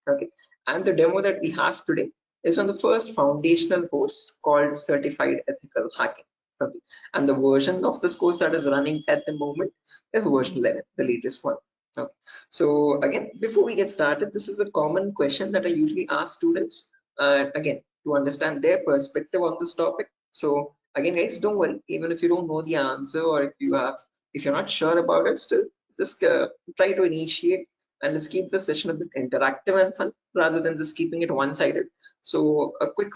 Okay, and the demo that we have today is on the first foundational course called Certified Ethical Hacking. Okay, and the version of this course that is running at the moment is version 11, the latest one. Okay, so again, before we get started, this is a common question that I usually ask students, again, to understand their perspective on this topic. So again, guys, don't worry, even if you don't know the answer, or if you're not sure about it, still just try to initiate, and let's keep the session a bit interactive and fun rather than just keeping it one-sided. So a quick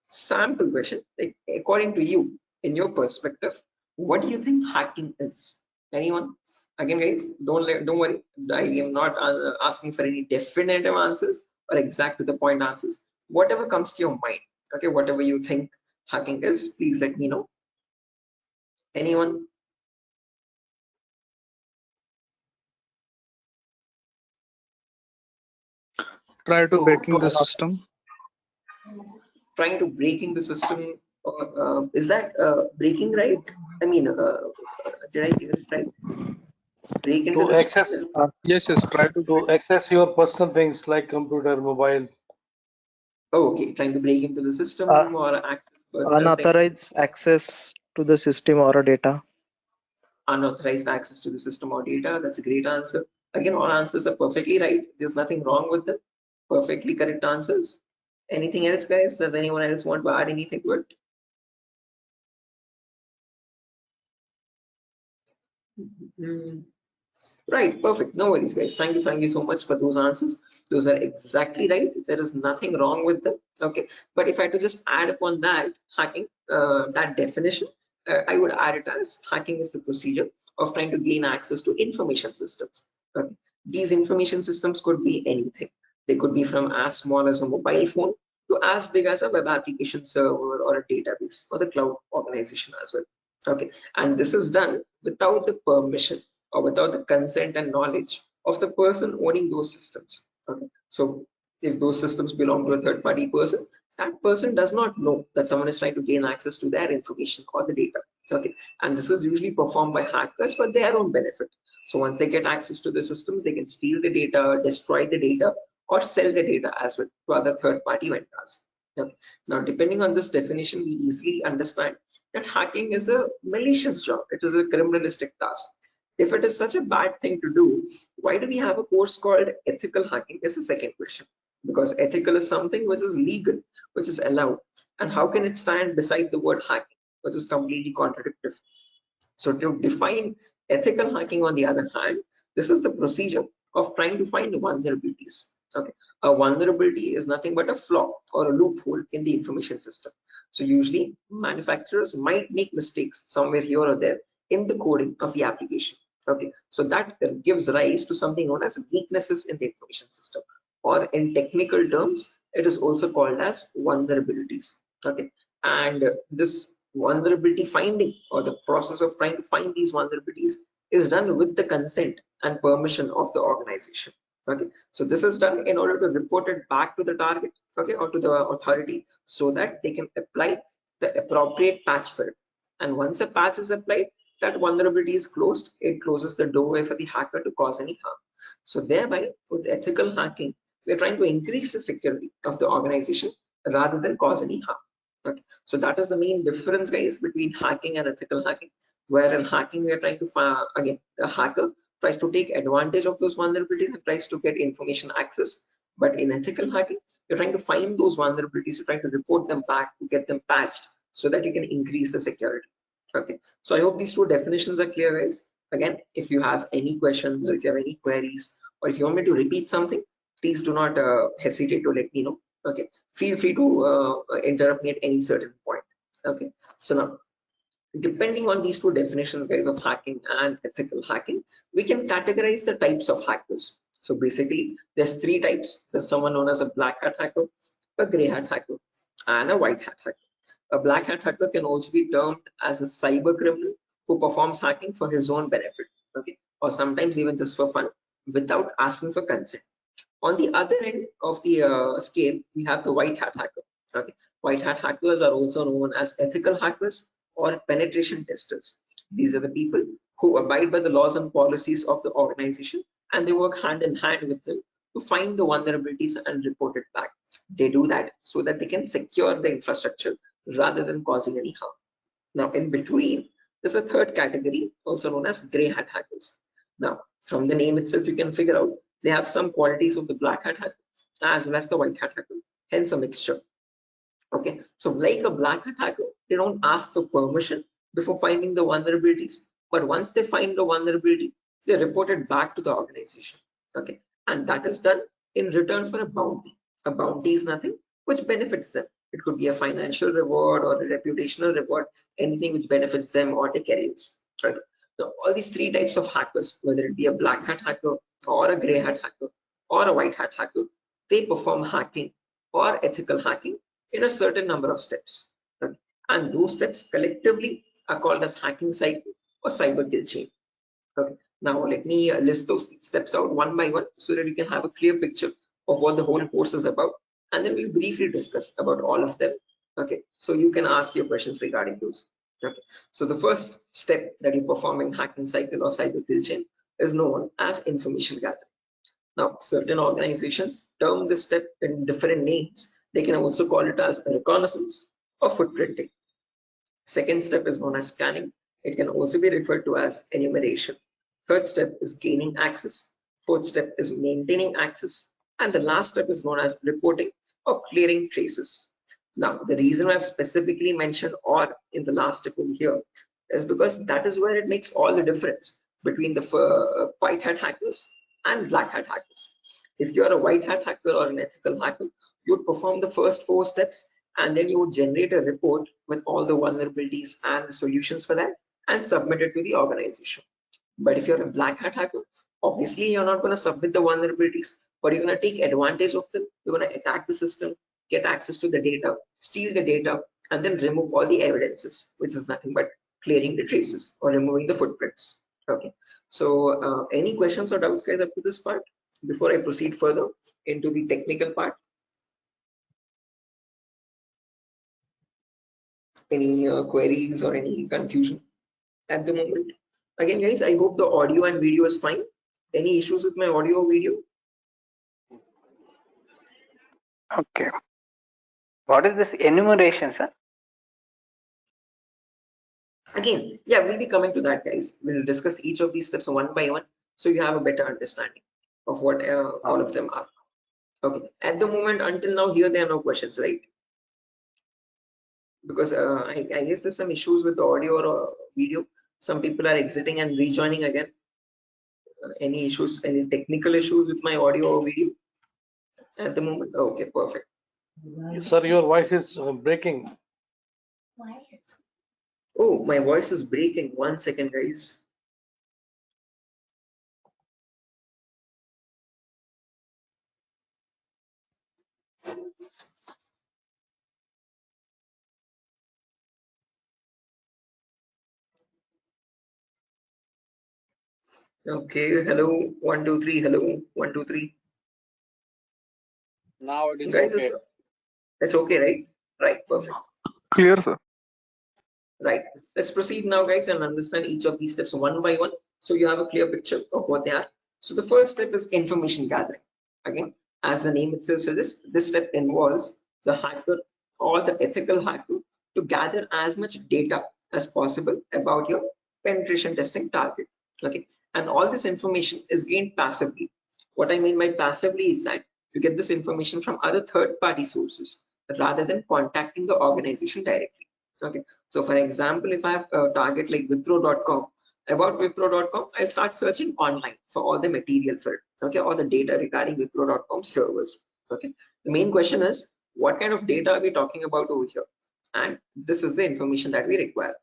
sample question, like according to you, in your perspective, what do you think hacking is? Anyone? Again, guys, don't worry, I am not asking for any definitive answers or exact to the point answers. Whatever comes to your mind, okay, whatever you think hacking is, please let me know. Anyone? Try to breaking the system. Trying to breaking the system, is that breaking, right? I mean, did I get this right? Break into To the system access Yes, try to to access your personal things like computer, mobile. oh, okay, trying to break into the Uh, system or access personal things. Unauthorized access to the system or a data. Unauthorized access to the system or data. That's a great answer. Again, all answers are perfectly right. There's nothing wrong with them. Perfectly correct answers. Anything else, guys? Does anyone else want to add anything to it? Right, perfect. No worries, guys. Thank you so much for those answers. Those are exactly right. There is nothing wrong with them. Okay, but if I had to just add upon that hacking, that definition, I would add it as hacking is the procedure of trying to gain access to information systems. Okay, these information systems could be anything. They could be from as small as a mobile phone to as big as a web application server or a database or the cloud organization as well. Okay, and this is done without the permission or without the consent and knowledge of the person owning those systems. Okay, so if those systems belong to a third party person, that person does not know that someone is trying to gain access to their information or the data. Okay, and this is usually performed by hackers for their own benefit. So once they get access to the systems, they can steal the data, destroy the data, or sell the data as well to other third party vendors. Okay. Now, depending on this definition, we easily understand that hacking is a malicious job. It is a criminalistic task. If it is such a bad thing to do, why do we have a course called ethical hacking? Is the second question. Because ethical is something which is legal, which is allowed. And how can it stand beside the word hacking, which is completely contradictory? So to define ethical hacking, on the other hand, this is the procedure of trying to find vulnerabilities. Okay, a vulnerability is nothing but a flaw or a loophole in the information system. So usually manufacturers might make mistakes somewhere here or there in the coding of the application. Okay, so that gives rise to something known as weaknesses in the information system, or in technical terms, it is also called as vulnerabilities. Okay, and this vulnerability finding, or the process of trying to find these vulnerabilities, is done with the consent and permission of the organization. Okay, so this is done in order to report it back to the target, okay, or to the authority, so that they can apply the appropriate patch for it. And once a patch is applied, that vulnerability is closed. It closes the doorway for the hacker to cause any harm. So thereby, with ethical hacking, we're trying to increase the security of the organization rather than cause any harm. Okay, so that is the main difference, guys, between hacking and ethical hacking. Where in hacking, we are trying to again, the hacker tries to take advantage of those vulnerabilities and tries to get information access. But in ethical hacking, you're trying to find those vulnerabilities, you're trying to report them back to get them patched so that you can increase the security. Okay, so I hope these two definitions are clear, guys. Again, if you have any questions, or if you have any queries, or if you want me to repeat something, please do not hesitate to let me know. Okay, feel free to interrupt me at any certain point. Okay, so now, depending on these two definitions, guys, of hacking and ethical hacking, we can categorize the types of hackers. So basically, there's three types. There's someone known as a black hat hacker, a gray hat hacker, and a white hat hacker. A black hat hacker can also be termed as a cyber criminal who performs hacking for his own benefit, okay, or sometimes even just for fun, without asking for consent. On the other end of the scale, we have the white hat hacker. Okay, white hat hackers are also known as ethical hackers or penetration testers. These are the people who abide by the laws and policies of the organization, and they work hand in hand with them to find the vulnerabilities and report it back. They do that so that they can secure the infrastructure rather than causing any harm. Now, in between, there's a third category, also known as gray hat hackers. Now, from the name itself, you can figure out they have some qualities of the black hat hacker as well as the white hat hacker, hence a mixture. Okay, so like a black hat hacker, they don't ask for permission before finding the vulnerabilities, but once they find the vulnerability, they report it back to the organization. Okay, and that is done in return for a bounty. A bounty is nothing which benefits them. It could be a financial reward or a reputational reward, anything which benefits them or their careers. Right. So all these three types of hackers, whether it be a black hat hacker or a gray hat hacker or a white hat hacker, they perform hacking or ethical hacking in a certain number of steps. Okay. And those steps collectively are called as hacking cycle or cyber kill chain. Okay. Now let me list those steps out one by one so that you can have a clear picture of what the whole course is about, and then we'll briefly discuss about all of them. Okay, so you can ask your questions regarding those. Okay, so the first step that you perform in hacking cycle or cyber kill chain is known as information gathering. Now, certain organizations term this step in different names. They can also call it as reconnaissance or footprinting. Second step is known as scanning. It can also be referred to as enumeration. Third step is gaining access. Fourth step is maintaining access. And the last step is known as reporting or clearing traces. Now, the reason I've specifically mentioned "or" in the last step over here is because that is where it makes all the difference between the white hat hackers and black hat hackers. If you're a white hat hacker or an ethical hacker, you would perform the first 4 steps and then you would generate a report with all the vulnerabilities and the solutions for that and submit it to the organization. But if you're a black hat hacker, obviously you're not going to submit the vulnerabilities, but you're going to take advantage of them. You're going to attack the system, get access to the data, steal the data, and then remove all the evidences, which is nothing but clearing the traces or removing the footprints. Okay, so any questions or doubts, guys, up to this part before I proceed further into the technical part? Any queries or any confusion at the moment? Again, guys, I hope the audio and video is fine. Any issues with my audio or video? Okay. What is this enumeration, sir? Again, yeah, we'll be coming to that, guys. We'll discuss each of these steps one by one so you have a better understanding of what all of them are. Okay, at the moment, until now, here there are no questions, right? Because I guess there's some issues with the audio or video. Some people are exiting and rejoining again. Any issues, any technical issues with my audio or video at the moment? Okay, perfect. Sir, your voice is breaking. Oh, my voice is breaking. 1 second, guys. Okay, hello, 1 2 3. Hello, 1 2 3. Now it is Guys, okay. it's okay, right? Right, perfect. Clear, sir. Right, let's proceed now, guys, and understand each of these steps one by one so you have a clear picture of what they are. So the first step is information gathering. Again, as the name itself suggests, this step involves the hacker or the ethical hacker to gather as much data as possible about your penetration testing target. Okay, and all this information is gained passively. What I mean by passively is that you get this information from other third-party sources rather than contacting the organization directly. Okay, so for example, if I have a target like Wipro.com, about Wipro.com, I'll start searching online for all the material for it, okay, all the data regarding Wipro.com servers. Okay, the main question is, what kind of data are we talking about over here? And this is the information that we require.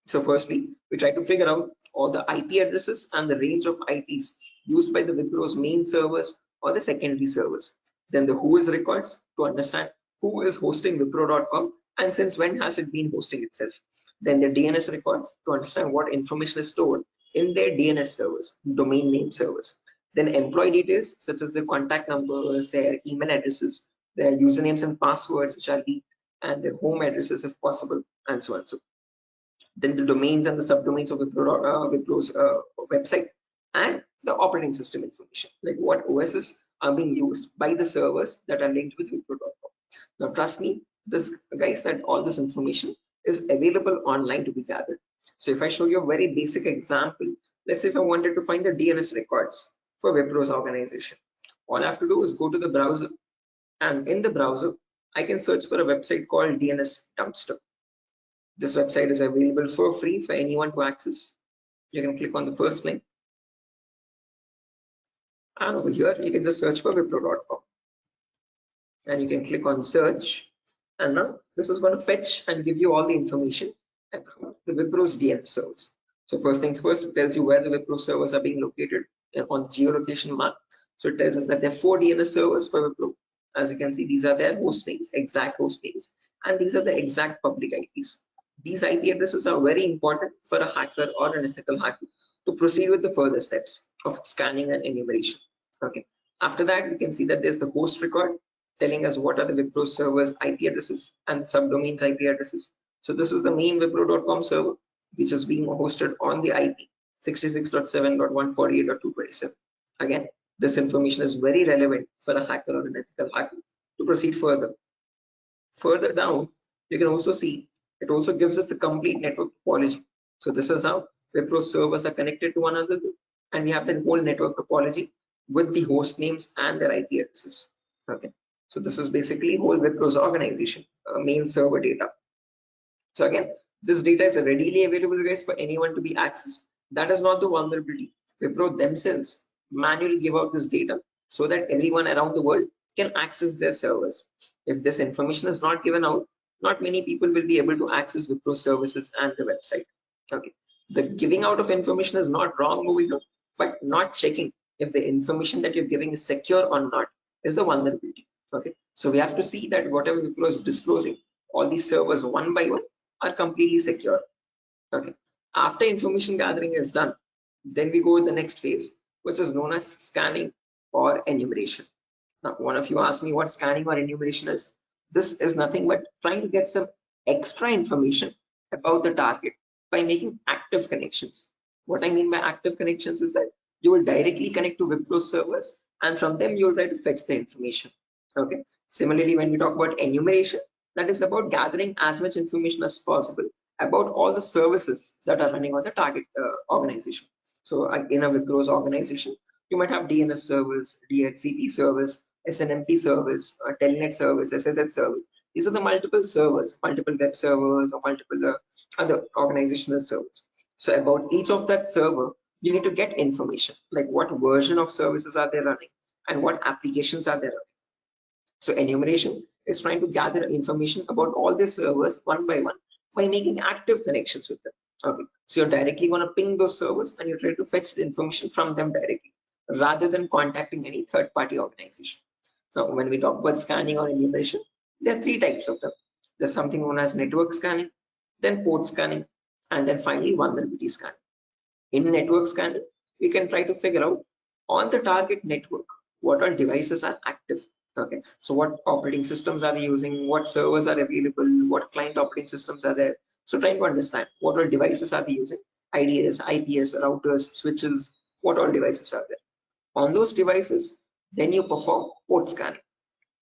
So firstly, we try to figure out all the IP addresses and the range of IPs used by the Wipro's main servers or the secondary servers. Then the who is records to understand who is hosting Wipro.com and since when has it been hosting itself. Then the DNS records to understand what information is stored in their DNS servers, domain name servers. Then employee details such as their contact numbers, their email addresses, their usernames and passwords which are leaked, and their home addresses if possible, and so on. So then the domains and the subdomains of Wipro's website, and the operating system information, like what OSs are being used by the servers that are linked with Wipro.com. Now, trust me, this guys, that all this information is available online to be gathered. So if I show you a very basic example, let's say if I wanted to find the DNS records for Wipro's organization, all I have to do is go to the browser, and in the browser, I can search for a website called DNS Dumpster. This website is available for free for anyone to access. You can click on the first link, and over here you can just search for Wipro.com, and you can click on search, and now this is going to fetch and give you all the information about the Wipro's DNS servers. So first things first, it tells you where the Wipro servers are being located on the geolocation map. So it tells us that there are 4 DNS servers for Wipro. As you can see, these are their host names, exact host names, and these are the exact public IPs. These IP addresses are very important for a hacker or an ethical hacker to proceed with the further steps of scanning and enumeration. Okay. After that, we can see that there's the host record telling us what are the Wipro servers IP addresses and subdomains IP addresses. So this is the main Wipro.com server, which is being hosted on the IP 66.7.148.227. Again, this information is very relevant for a hacker or an ethical hacker to proceed further. Further down, you can also see it also gives us the complete network topology. So this is how Wipro servers are connected to one another, and we have the whole network topology with the host names and their IP addresses. Okay, so this is basically whole Wipro's organization main server data. So again, this data is readily available, guys, for anyone to be accessed. That is not the vulnerability. Wipro themselves manually give out this data so that everyone around the world can access their servers. If this information is not given out, not many people will be able to access Wipro services and the website. Okay, the giving out of information is not wrong over here, but not checking if the information that you're giving is secure or not is the vulnerability. Okay, so we have to see that whatever Wipro is disclosing, all these servers one by one are completely secure. Okay, after information gathering is done, then we go to the next phase, which is known as scanning or enumeration. Now, one of you asked me what scanning or enumeration is. This is nothing but trying to get some extra information about the target by making active connections. What I mean by active connections is that you will directly connect to Wipro servers, and from them you will try to fetch the information. Okay. Similarly, when we talk about enumeration, that is about gathering as much information as possible about all the services that are running on the target organization. So in a Wipro's organization, you might have DNS servers, DHCP servers, SNMP servers, Telnet servers, SSH servers. These are the multiple servers, multiple web servers, or multiple other organizational servers. So about each of that server, you need to get information, like what version of services are they running and what applications are they running. So enumeration is trying to gather information about all the servers one by one by making active connections with them. Okay, so you're directly going to ping those servers and you try to fetch the information from them directly rather than contacting any third-party organization. Now, when we talk about scanning or enumeration, there are 3 types of them. There's something known as network scanning, then port scanning, and then finally vulnerability scanning. In network scanning, we can try to figure out on the target network what all devices are active. Okay, so what operating systems are they using, what servers are available, what client operating systems are there. So trying to understand what all devices are they using, IDS, IPS, routers, switches, what all devices are there. On those devices, then you perform port scanning.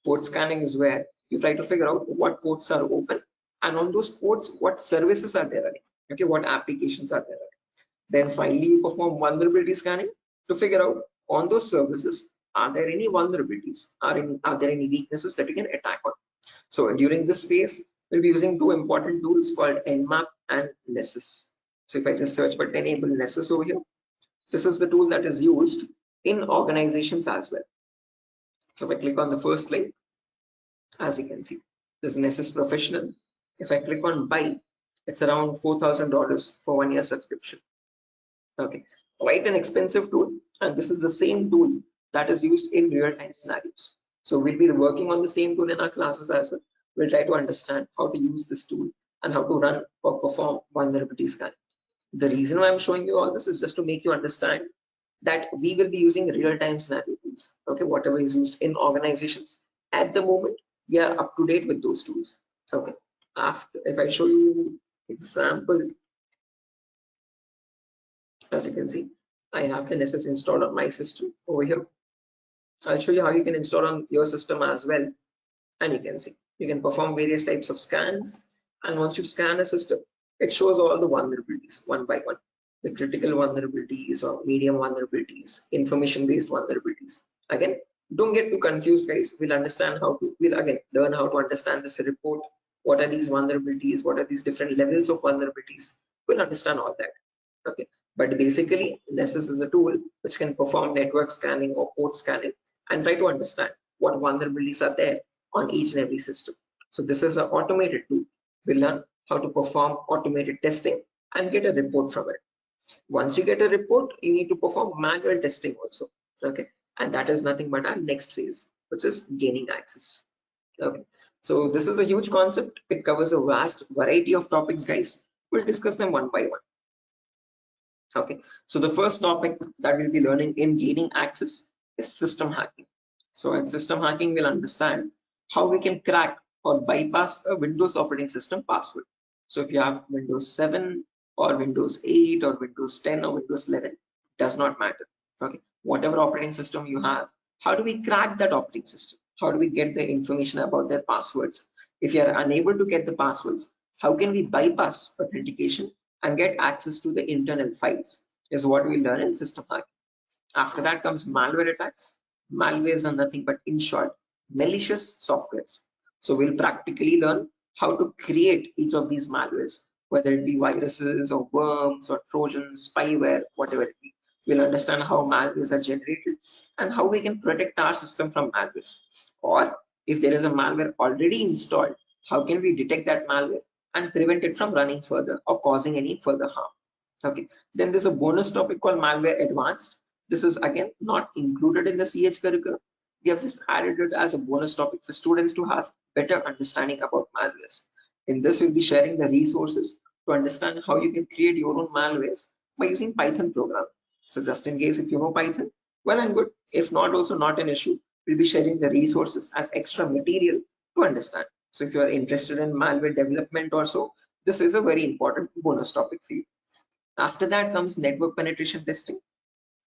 Port scanning is where you try to figure out what ports are open, and on those ports, what services are there running. Okay, what applications are there running. Then finally, you perform vulnerability scanning to figure out on those services, are there any vulnerabilities? Are there any weaknesses that you can attack on? So during this phase, we'll be using 2 important tools called Nmap and Nessus. So if I just search for enable Nessus over here, this is the tool that is used in organizations as well. So if I click on the first link, as you can see, this is Nessus Professional. If I click on buy, it's around $4,000 for 1 year subscription. Okay, quite an expensive tool, and this is the same tool that is used in real-time scenarios. So we'll be working on the same tool in our classes as well. We'll try to understand how to use this tool and how to run or perform vulnerability scanning. The reason why I'm showing you all this is just to make you understand that we will be using real-time scenario tools. Okay, whatever is used in organizations at the moment, we are up to date with those tools. Okay, after if I show you example, as you can see, I have the Nessus installed on my system over here. I'll show you how you can install on your system as well. And you can see, you can perform various types of scans. And once you scan a system, it shows all the vulnerabilities one by one. The critical vulnerabilities or medium vulnerabilities, information-based vulnerabilities. Again, don't get too confused, guys. We'll again learn how to understand this report. What are these vulnerabilities? What are these different levels of vulnerabilities? We'll understand all that. Okay, but basically, Nessus is a tool which can perform network scanning or port scanning and try to understand what vulnerabilities are there on each and every system. So this is an automated tool. We learn how to perform automated testing and get a report from it. Once you get a report, you need to perform manual testing also. Okay, and that is nothing but our next phase, which is gaining access. Okay, so this is a huge concept. It covers a vast variety of topics, guys. We'll discuss them one by one. Okay, so the first topic that we'll be learning in gaining access is system hacking. So in system hacking, we'll understand how we can crack or bypass a Windows operating system password. So if you have Windows 7 or Windows 8 or Windows 10 or Windows 11, does not matter. Okay, whatever operating system you have, how do we crack that operating system? How do we get the information about their passwords? If you are unable to get the passwords, how can we bypass authentication and get access to the internal files is what we learn in system hacking. After that comes malware attacks. Malwares are nothing but, in short, malicious softwares. So we'll practically learn how to create each of these malwares, whether it be viruses or worms or trojans, spyware, whatever it be. We'll understand how malwares are generated and how we can protect our system from malwares. Or if there is a malware already installed, how can we detect that malware and prevent it from running further or causing any further harm. Okay, then there's a bonus topic called malware advanced. This is again not included in the CH curriculum. We have just added it as a bonus topic for students to have better understanding about malwares. In this, we'll be sharing the resources to understand how you can create your own malwares by using Python program. So just in case if you know Python, well and good. If not, also not an issue. We'll be sharing the resources as extra material to understand. So if you are interested in malware development or so, this is a very important bonus topic for you. After that comes network penetration testing.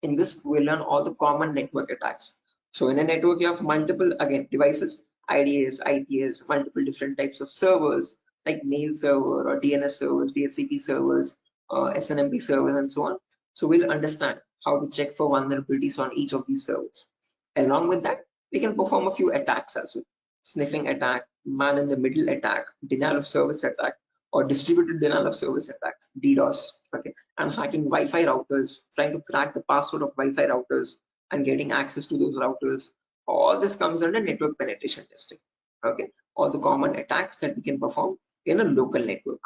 In this, we'll learn all the common network attacks. So in a network, you have multiple, again, devices, IDS, IPS, multiple different types of servers like mail server or DNS servers, DHCP servers, SNMP servers, and so on. So we'll understand how to check for vulnerabilities on each of these servers. Along with that, we can perform a few attacks as well. Sniffing attack, man-in-the-middle attack, denial of service attack, or distributed denial of service attacks, DDoS. Okay, and hacking Wi-Fi routers, trying to crack the password of Wi-Fi routers and getting access to those routers. All this comes under network penetration testing. Okay, all the common attacks that we can perform in a local network.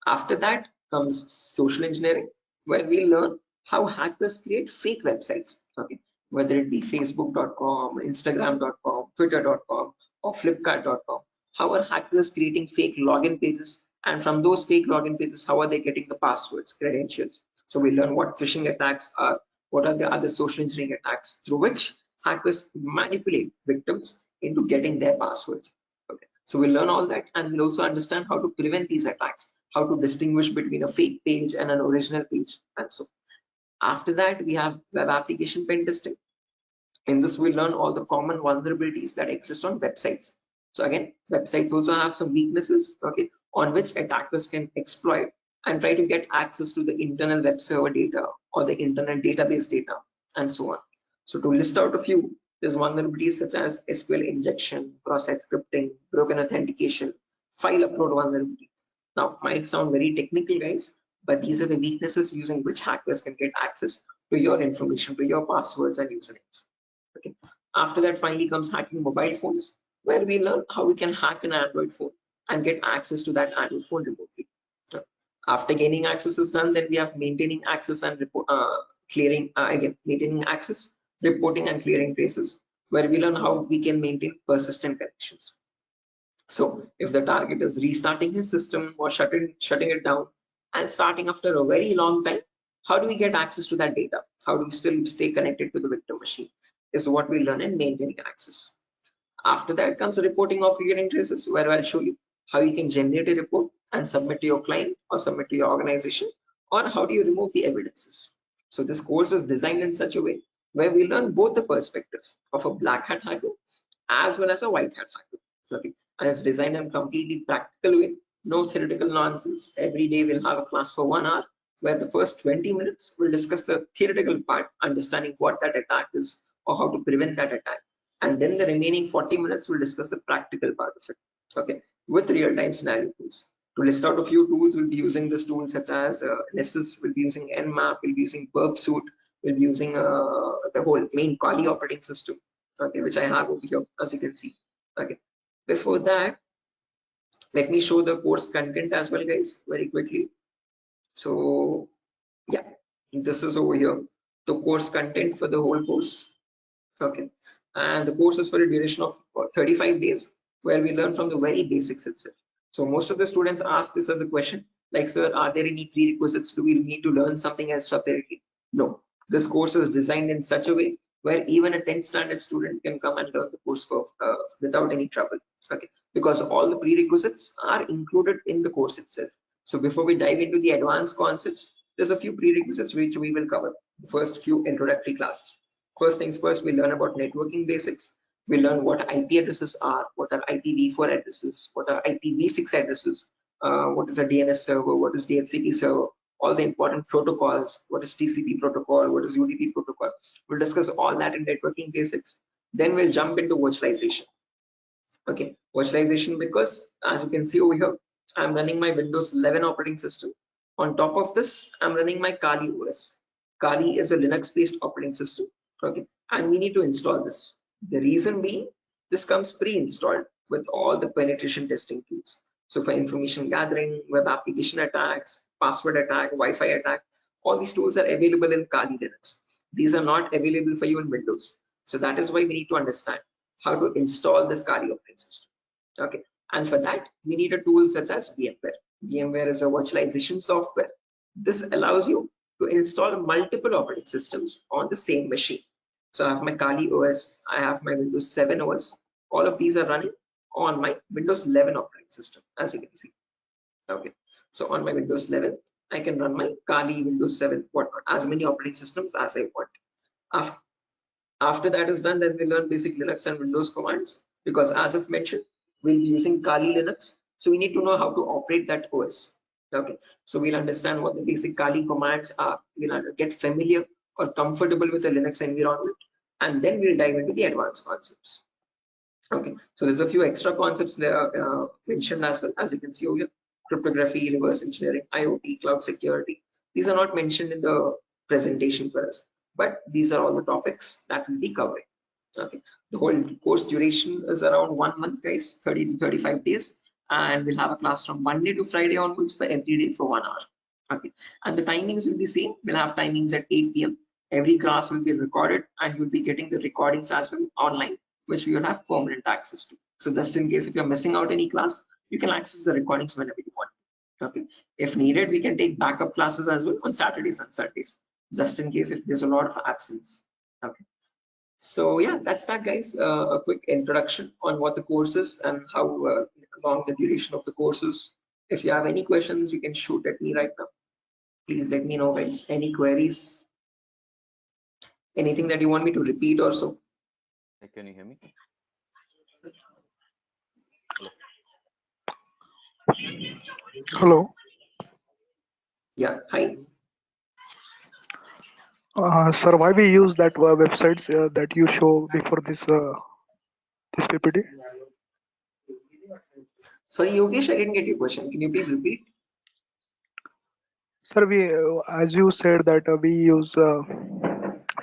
After that comes social engineering, where we learn how hackers create fake websites. Okay, whether it be facebook.com, instagram.com, twitter.com, or flipkart.com. How are hackers creating fake login pages? And from those fake login pages, how are they getting the passwords, credentials? So we learn what phishing attacks are, what are the other social engineering attacks through which hackers manipulate victims into getting their passwords. Okay, so we'll learn all that, and we'll also understand how to prevent these attacks, how to distinguish between a fake page and an original page, and so. After that, we have web application pen testing. In this, we learn all the common vulnerabilities that exist on websites. So again, websites also have some weaknesses, okay, on which attackers can exploit and try to get access to the internal web server data or the internal database data, and so on. So to list out a few, there's vulnerabilities such as SQL injection, cross-site scripting, broken authentication, file upload vulnerability. Now, might sound very technical, guys, but these are the weaknesses using which hackers can get access to your information, to your passwords and usernames. Okay. After that, finally comes hacking mobile phones, where we learn how we can hack an Android phone and get access to that Android phone remotely. After gaining access is done, then we have maintaining access and maintaining access, reporting and clearing traces, where we learn how we can maintain persistent connections. So if the target is restarting his system or shutting it down and starting after a very long time, how do we get access to that data? How do we still stay connected to the victim machine? Is what we learn in maintaining access. After that comes reporting or clearing traces, where I'll show you how you can generate a report and submit to your client or submit to your organization, or how do you remove the evidences. So this course is designed in such a way where we learn both the perspectives of a black hat hacker as well as a white hat hacker. Okay, and it's designed in a completely practical way, no theoretical nonsense. Every day we'll have a class for 1 hour, where the first 20 minutes we'll discuss the theoretical part, understanding what that attack is or how to prevent that attack, and then the remaining 40 minutes we'll discuss the practical part of it. Okay, with real-time scenario tools. To list out a few tools, we'll be using this tool such as Nessus, we'll be using Nmap, we'll be using Burp Suite, we'll be using the whole main Kali operating system, okay, which I have over here, as you can see. Okay, before that, let me show the course content as well, guys, very quickly. So yeah, this is over here, the course content for the whole course. Okay, and the course is for a duration of 35 days, where we learn from the very basics itself. So most of the students ask this as a question, like, sir, are there any prerequisites? Do we need to learn something else separately? No, this course is designed in such a way where even a 10th standard student can come and learn the course for, without any trouble. Okay, because all the prerequisites are included in the course itself. So before we dive into the advanced concepts, there's a few prerequisites which we will cover. The first few introductory classes. First things first, we learn about networking basics. We learn what IP addresses are, what are IPv4 addresses, what are IPv6 addresses, what is a DNS server, what is DHCP server, all the important protocols, what is TCP protocol, what is UDP protocol. We'll discuss all that in networking basics. Then we'll jump into virtualization. Okay, virtualization, because as you can see over here, I'm running my Windows 11 operating system. On top of this, I'm running my Kali OS. Kali is a Linux-based operating system. Okay, and we need to install this. The reason being, this comes pre-installed with all the penetration testing tools. So for information gathering, web application attacks, password attack, Wi-Fi attack, all these tools are available in Kali Linux. These are not available for you in Windows. So that is why we need to understand how to install this Kali operating system. Okay, and for that we need a tool such as VMware. VMware is a virtualization software. This allows you to install multiple operating systems on the same machine. So I have my Kali OS, I have my Windows 7 OS. All of these are running on my Windows 11 operating system, as you can see. Okay, so on my Windows 11, I can run my Kali, Windows 7, whatnot, as many operating systems as I want. After that is done, then we learn basic Linux and Windows commands, because as I've mentioned, we'll be using Kali Linux. So we need to know how to operate that OS. Okay, so we'll understand what the basic Kali commands are. We'll get familiar or comfortable with the Linux environment, and then we'll dive into the advanced concepts. Okay, so there's a few extra concepts there mentioned as well, as you can see over here: cryptography, reverse engineering, IoT, cloud security. These are not mentioned in the presentation for us, but these are all the topics that we'll be covering. Okay, the whole course duration is around 1 month, guys, 30 to 35 days, and we'll have a class from Monday to Friday onwards for every day for 1 hour. Okay, and the timings will be same. We'll have timings at 8 p.m. Every class will be recorded, and you'll be getting the recordings as well online, which we will have permanent access to. So just in case if you're missing out any class, you can access the recordings whenever you want. Okay, if needed, we can take backup classes as well on Saturdays and Sundays, just in case if there's a lot of absence. Okay, so yeah, that's that, guys. A quick introduction on what the course is and how long the duration of the course is. If you have any questions, you can shoot at me right now. Please let me know, guys. Any queries, anything that you want me to repeat or so. Can you hear me? Hello. Yeah, hi. Sir, why we use that websites that you show before this PPT? Sorry, Yogesh, I didn't get your question. Can you please repeat? Sir, we as you said that we use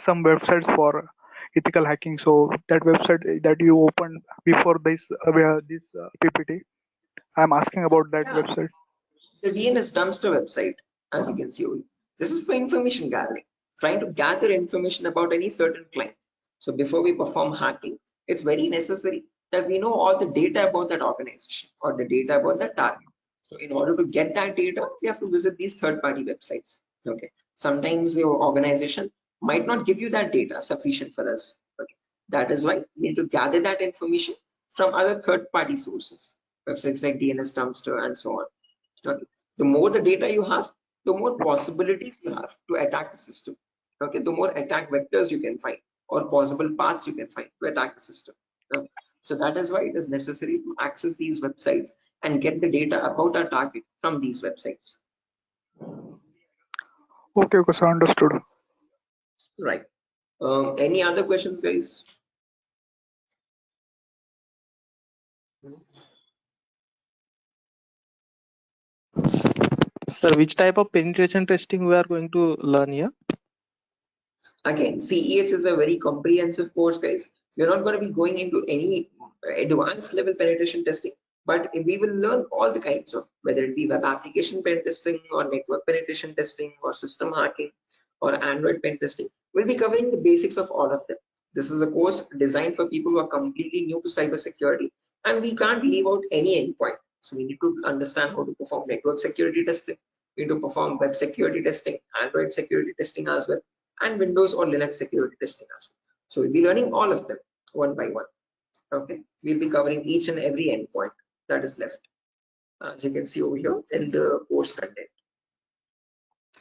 some websites for ethical hacking. So that website that you opened before this PPT, I'm asking about that Yeah, website. the DNS dumpster website, as you can see over here. This is for information gathering, trying to gather information about any certain client. So before we perform hacking, it's very necessary that we know all the data about that organization or the data about that target. So in order to get that data, we have to visit these third-party websites. Okay, sometimes your organization might not give you that data sufficient for us. Okay, that is why we need to gather that information from other third-party sources, websites like DNS dumpster and so on. Okay. The more the data you have, the more possibilities you have to attack the system. okay, the more attack vectors you can find or possible paths you can find to attack the system. Okay. So that is why it is necessary to access these websites and get the data about our target from these websites. Okay, okay, so understood. Right. Any other questions, guys? Sir, which type of penetration testing we are going to learn here? Again, CEH is a very comprehensive course, guys. We're not going to be going into any advanced level penetration testing, but we will learn all the kinds of, whether it be web application pen testing or network penetration testing or system hacking or Android pen testing. We'll be covering the basics of all of them. This is a course designed for people who are completely new to cybersecurity, and we can't leave out any endpoint. So we need to understand how to perform network security testing. We need to perform web security testing, Android security testing as well, and Windows or Linux security testing as well. So we'll be learning all of them one by one. Okay, we'll be covering each and every endpoint that is left, as you can see over here in the course content.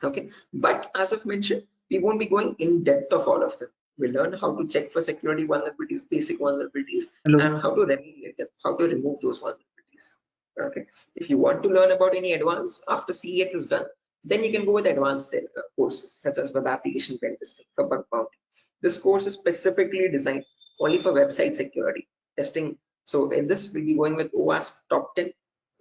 Okay, but as I've mentioned, we won't be going in depth of all of them. We'll learn how to check for security vulnerabilities, basic vulnerabilities, and how to remediate them, how to remove those vulnerabilities. Okay, if you want to learn about any advanced after CEX is done, then you can go with advanced courses such as web application pen testing for bug bounty. This course is specifically designed only for website security testing. So in this, we'll be going with OWASP top 10.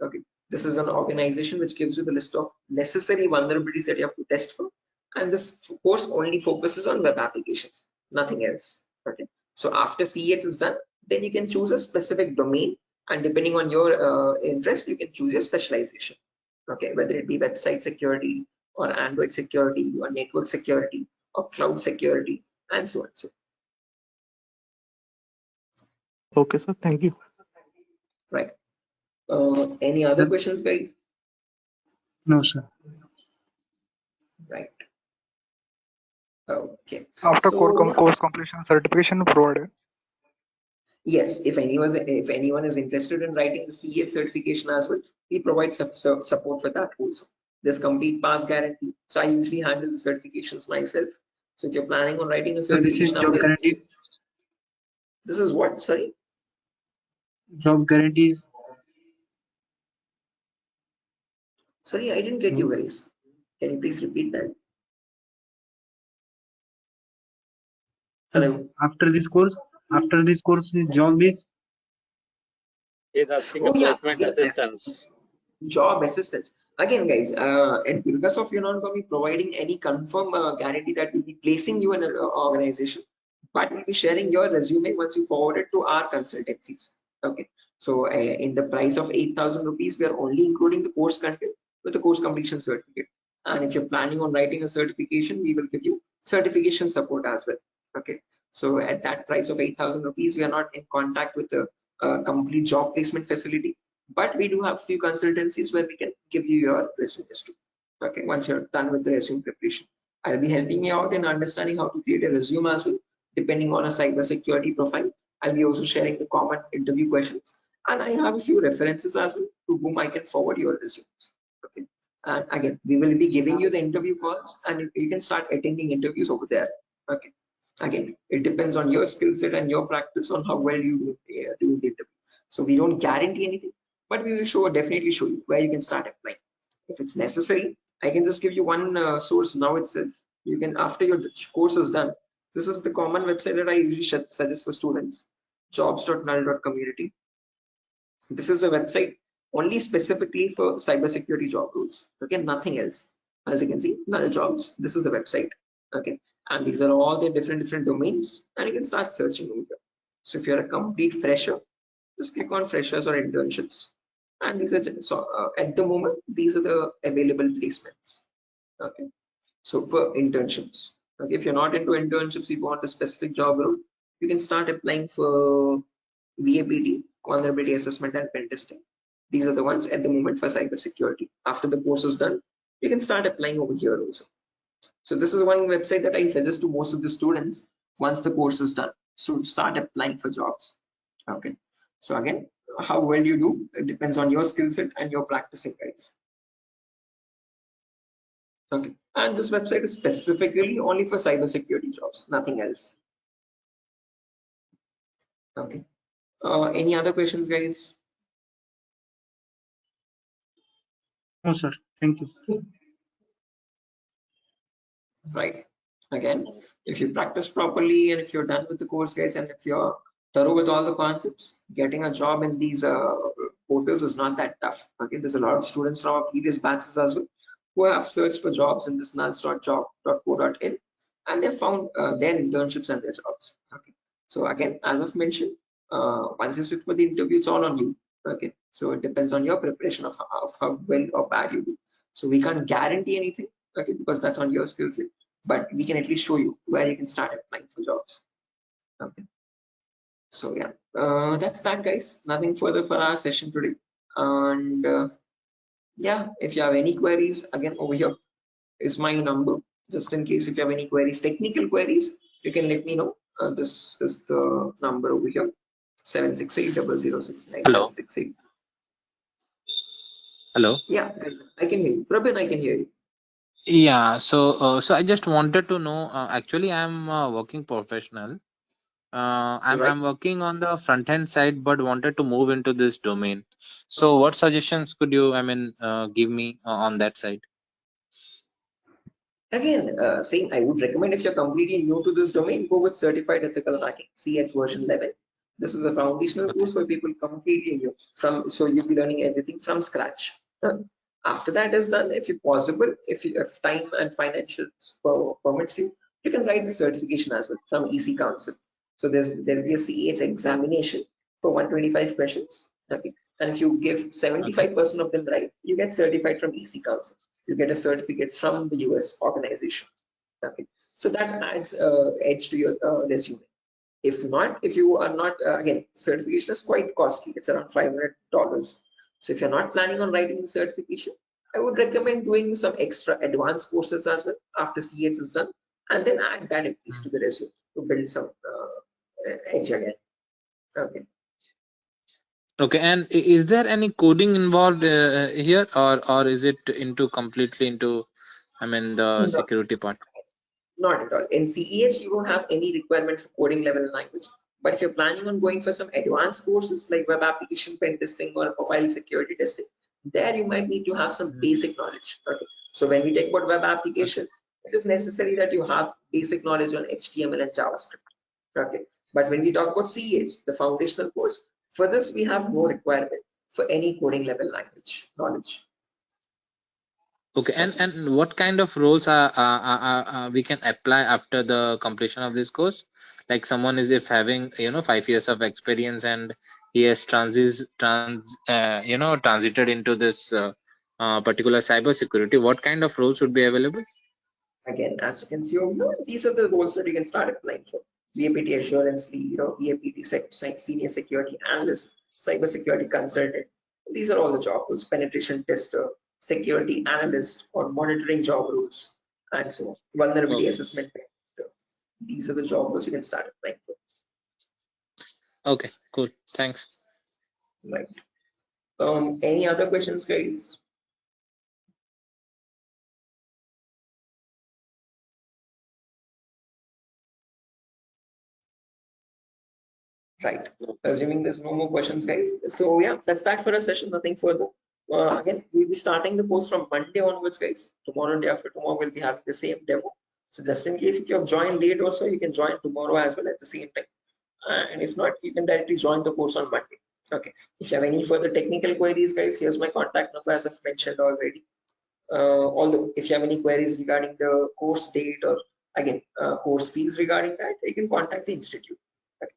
Okay, this is an organization which gives you the list of necessary vulnerabilities that you have to test for, and this course only focuses on web applications, nothing else. Okay, so after CEX is done, then you can choose a specific domain, and depending on your interest, you can choose your specialization. Okay, whether it be website security or Android security or network security or cloud security, and so on. So Okay, sir. Thank you. right. Any other questions, guys? No, sir. Right. Okay. After So course completion, certification provided. yes, if anyone is interested in writing the CEH certification as well, we provide support for that also. There's complete pass guarantee. So I usually handle the certifications myself. So if you're planning on writing a So this is certification, job guarantee. this is what? Sorry. Job guarantees. Sorry, I didn't get you guys. Can you please repeat that? Hello. After this course, his job is. He's asking Oh a yeah, placement again, assistance. job assistance. Again, guys, at Durga, you're not going to be providing any confirm guarantee that we'll be placing you in an organization, but we'll be sharing your resume once you forward it to our consultancies. Okay, so in the price of 8,000 rupees, we are only including the course content with the course completion certificate. And if you're planning on writing a certification, we will give you certification support as well. Okay, so at that price of 8,000 rupees, we are not in contact with the complete job placement facility, but we do have few consultancies where we can give you your resumes too. Okay, once you're done with the resume preparation, I'll be helping you out in understanding how to create a resume as well, depending on a cybersecurity profile. I'll be also sharing the common interview questions, and I have a few references as well to whom I can forward your resumes. Okay, and again, we will be giving you the interview calls, and you can start attending interviews over there. Okay, again, it depends on your skill set and your practice on how well you do the interview. So we don't guarantee anything, but we will definitely show you where you can start applying. If it's necessary, I can just give you one source now itself. You can, after your course is done, this is the common website that I usually suggest for students, jobs.null.community. This is a website only specifically for cybersecurity job roles. Okay, nothing else. As you can see, null jobs. This is the website. Okay, and these are all the different domains, and you can start searching over here. So if you're a complete fresher, just click on freshers or internships, and these are at the moment these are the available placements. Okay, so for internships, okay, if you're not into internships, you want a specific job role, you can start applying for VAPT, vulnerability assessment and pen testing. These are the ones at the moment for cybersecurity. After the course is done, you can start applying over here also. So this is one website that I suggest to most of the students once the course is done, so start applying for jobs. Okay, so again, how well you do, it depends on your skill set and your practicing, guys. Okay, and this website is specifically only for cybersecurity jobs, nothing else. Okay. Any other questions, guys? No, sir. Thank you. Right. Again, if you practice properly and if you're done with the course, guys, and if you're thorough with all the concepts, getting a job in these portals is not that tough. Okay, there's a lot of students from our previous batches as well who have searched for jobs in this nuts.job.co.in and they found their internships and their jobs. Okay, so again, as I've mentioned, once you sit for the interview, it's all on you. Okay, so it depends on your preparation of how well or bad you do. So we can't guarantee anything, okay, because that's on your skill set, but we can at least show you where you can start applying for jobs. Okay, so yeah, that's that, guys. Nothing further for our session today. And yeah, if you have any queries, again, over here is my number. Just in case if you have any queries, technical queries, you can let me know. This is the number over here, 768 Hello. 006 Hello. Yeah, I can hear you. Prabin, I can hear you. Yeah. So I just wanted to know. Actually, I'm a working professional. Right. I'm working on the front end side, but wanted to move into this domain. So, what suggestions could you, give me on that side? Again, same, I would recommend if you're completely new to this domain, go with Certified Ethical Hacking, CH version 11. This is a foundational Okay. course for people completely new. So you'll be learning everything from scratch. After that is done, if you possible, if you have time and financial permits you, you can write the certification as well from EC Council. So there'll be a CH examination for 125 questions. Okay. And if you give 75% of them right, you get certified from EC Council. You get a certificate from the US organization. Okay, so that adds edge to your resume. If not, if you are not, again, certification is quite costly. It's around $500. So if you're not planning on writing the certification, I would recommend doing some extra advanced courses as well after CH is done, and then add that at least to the resume to build some edge again. Okay. Okay. And is there any coding involved here, or is it into completely into, the No, security part? not at all. In CEH, you don't have any requirement for coding level language. But if you're planning on going for some advanced courses like web application pen testing or mobile security testing, there you might need to have some basic knowledge. Okay. So when we talk about web application, it is necessary that you have basic knowledge on HTML and JavaScript. Okay. But when we talk about CEH, the foundational course, for this we have no requirement for any coding level language knowledge. Okay. And what kind of roles we can apply after the completion of this course? Like someone is if having 5 years of experience and he has transited into this particular cyber security. What kind of roles would be available? Again, as you can see over here, these are the roles that you can start applying for. VAPT assurance lead, VAPT senior security analyst, cyber security consultant. These are all the job roles. Penetration tester, security analyst, or monitoring job roles, and so on. Vulnerability Okay. assessment tester. These are the job roles you can start applying for. Okay. Cool. Thanks. Right. Any other questions, guys? Right. Assuming there's no more questions, guys. So yeah, that's that for a session. Nothing further. Again, we'll be starting the course from Monday onwards, guys. Tomorrow and day after tomorrow, we'll be having the same demo. So just in case if you have joined late also, you can join tomorrow as well at the same time. And if not, you can directly join the course on Monday. Okay. If you have any further technical queries, guys, here's my contact number as I've mentioned already. Although if you have any queries regarding the course date or again course fees regarding that, you can contact the institute. Okay.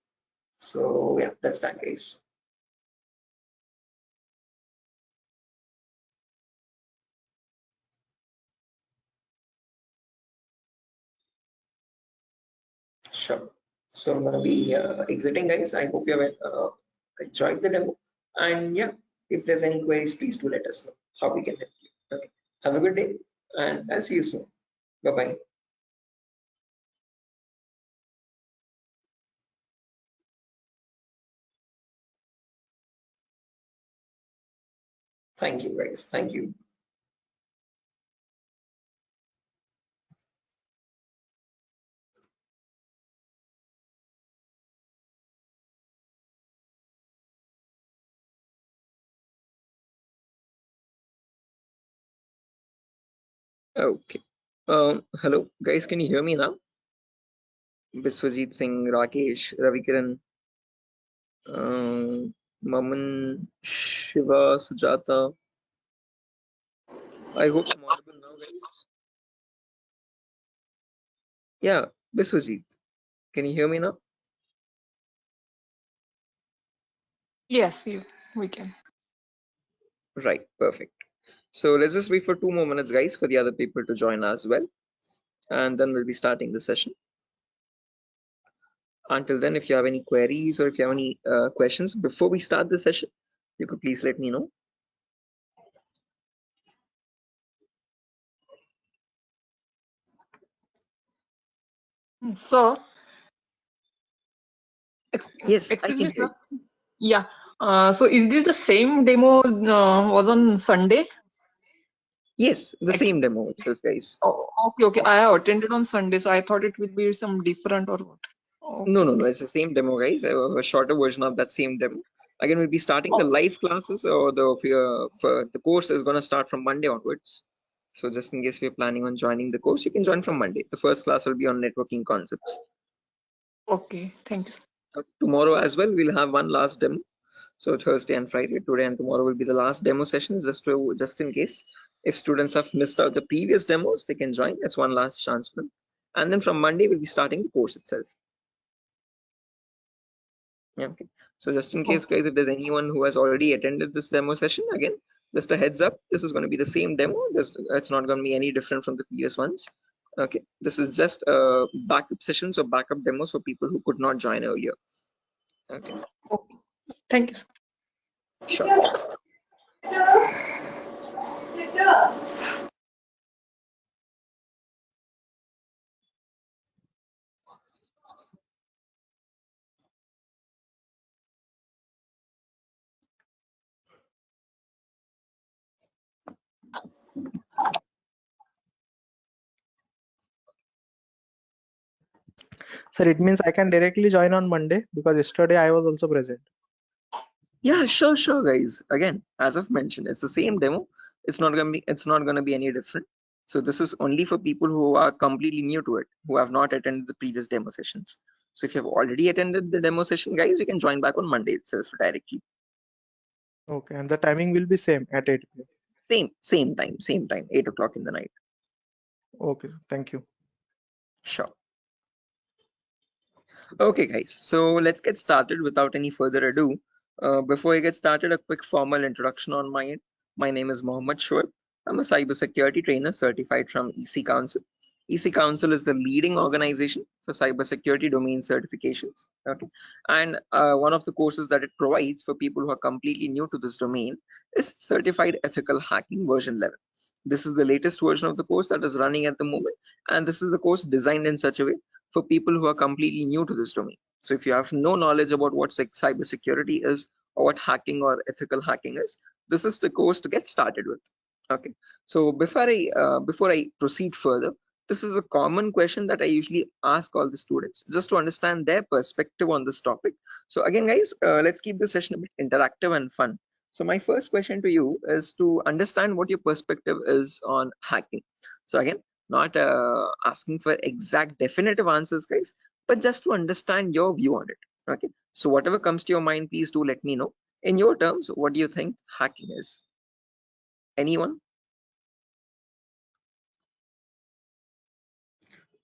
So yeah, that's that, guys. Sure. So I'm gonna be exiting, guys. I hope you have enjoyed the demo. And yeah, if there's any queries, please do let us know how we can help you. Okay. Have a good day, and I'll see you soon. Bye bye. Thank you, guys. Thank you. Okay. Hello, guys. Can you hear me now? Biswajit Singh, Rakesh, Ravikiran, Maman, Shiva, Sujata. I hope I'm audible now, guys. Yeah, Biswajit. Can you hear me now? Yes, we can. Right, perfect. So let's just wait for 2 more minutes, guys, for the other people to join as well. And then we'll be starting the session. Until then, if you have any queries or if you have any questions before we start the session, you could please let me know. So, Yes, I excuse can me, hear sir. you. Yeah. So, is this the same demo was on Sunday? Yes, the same demo itself, guys. Oh, okay. I have attended on Sunday, so I thought it would be some different or what. No, it's the same demo, guys. A shorter version of that same demo. Again, we'll be starting the live classes, or the course is going to start from Monday onwards. So just in case we're planning on joining the course, you can join from Monday. The first class will be on networking concepts. Okay, thank you, sir. Tomorrow as well, we'll have one last demo. So Thursday and Friday, today and tomorrow will be the last demo sessions, just in case if students have missed out the previous demos, they can join. That's one last chance for them. And then from Monday, we'll be starting the course itself. Yeah, okay. So just in case, guys, if there's anyone who has already attended this demo session, again, just a heads up, this is going to be the same demo. It's not going to be any different from the previous ones. Okay, this is just backup sessions or backup demos for people who could not join earlier. Okay. Okay. Thank you, sir. Sure. Sir, it means I can directly join on Monday because yesterday I was also present. Yeah, sure, guys. Again, as I've mentioned, it's the same demo. It's not gonna be any different. So this is only for people who are completely new to it, who have not attended the previous demo sessions. So if you have already attended the demo session, guys, you can join back on Monday itself directly. Okay, and the timing will be same at 8 p.m. Same time, 8 o'clock in the night. Okay, thank you. Sure. Okay, guys, so let's get started without any further ado. Before I get started, a quick formal introduction on my end. My name is Mohammed Shoaib. I'm a cybersecurity trainer certified from EC Council. EC Council is the leading organization for cybersecurity domain certifications. Okay, and one of the courses that it provides for people who are completely new to this domain is Certified Ethical Hacking version 11. This is the latest version of the course that is running at the moment, and this is a course designed in such a way for people who are completely new to this domain. So if you have no knowledge about what cybersecurity is or what hacking or ethical hacking is, this is the course to get started with. Okay. So before I proceed further, this is a common question that I usually ask all the students just to understand their perspective on this topic. So again, guys, let's keep this session a bit interactive and fun. So my first question to you is to understand what your perspective is on hacking. So again, not asking for exact definitive answers, guys, but just to understand your view on it. Okay, so whatever comes to your mind, please do let me know. In your terms, what do you think hacking is? Anyone?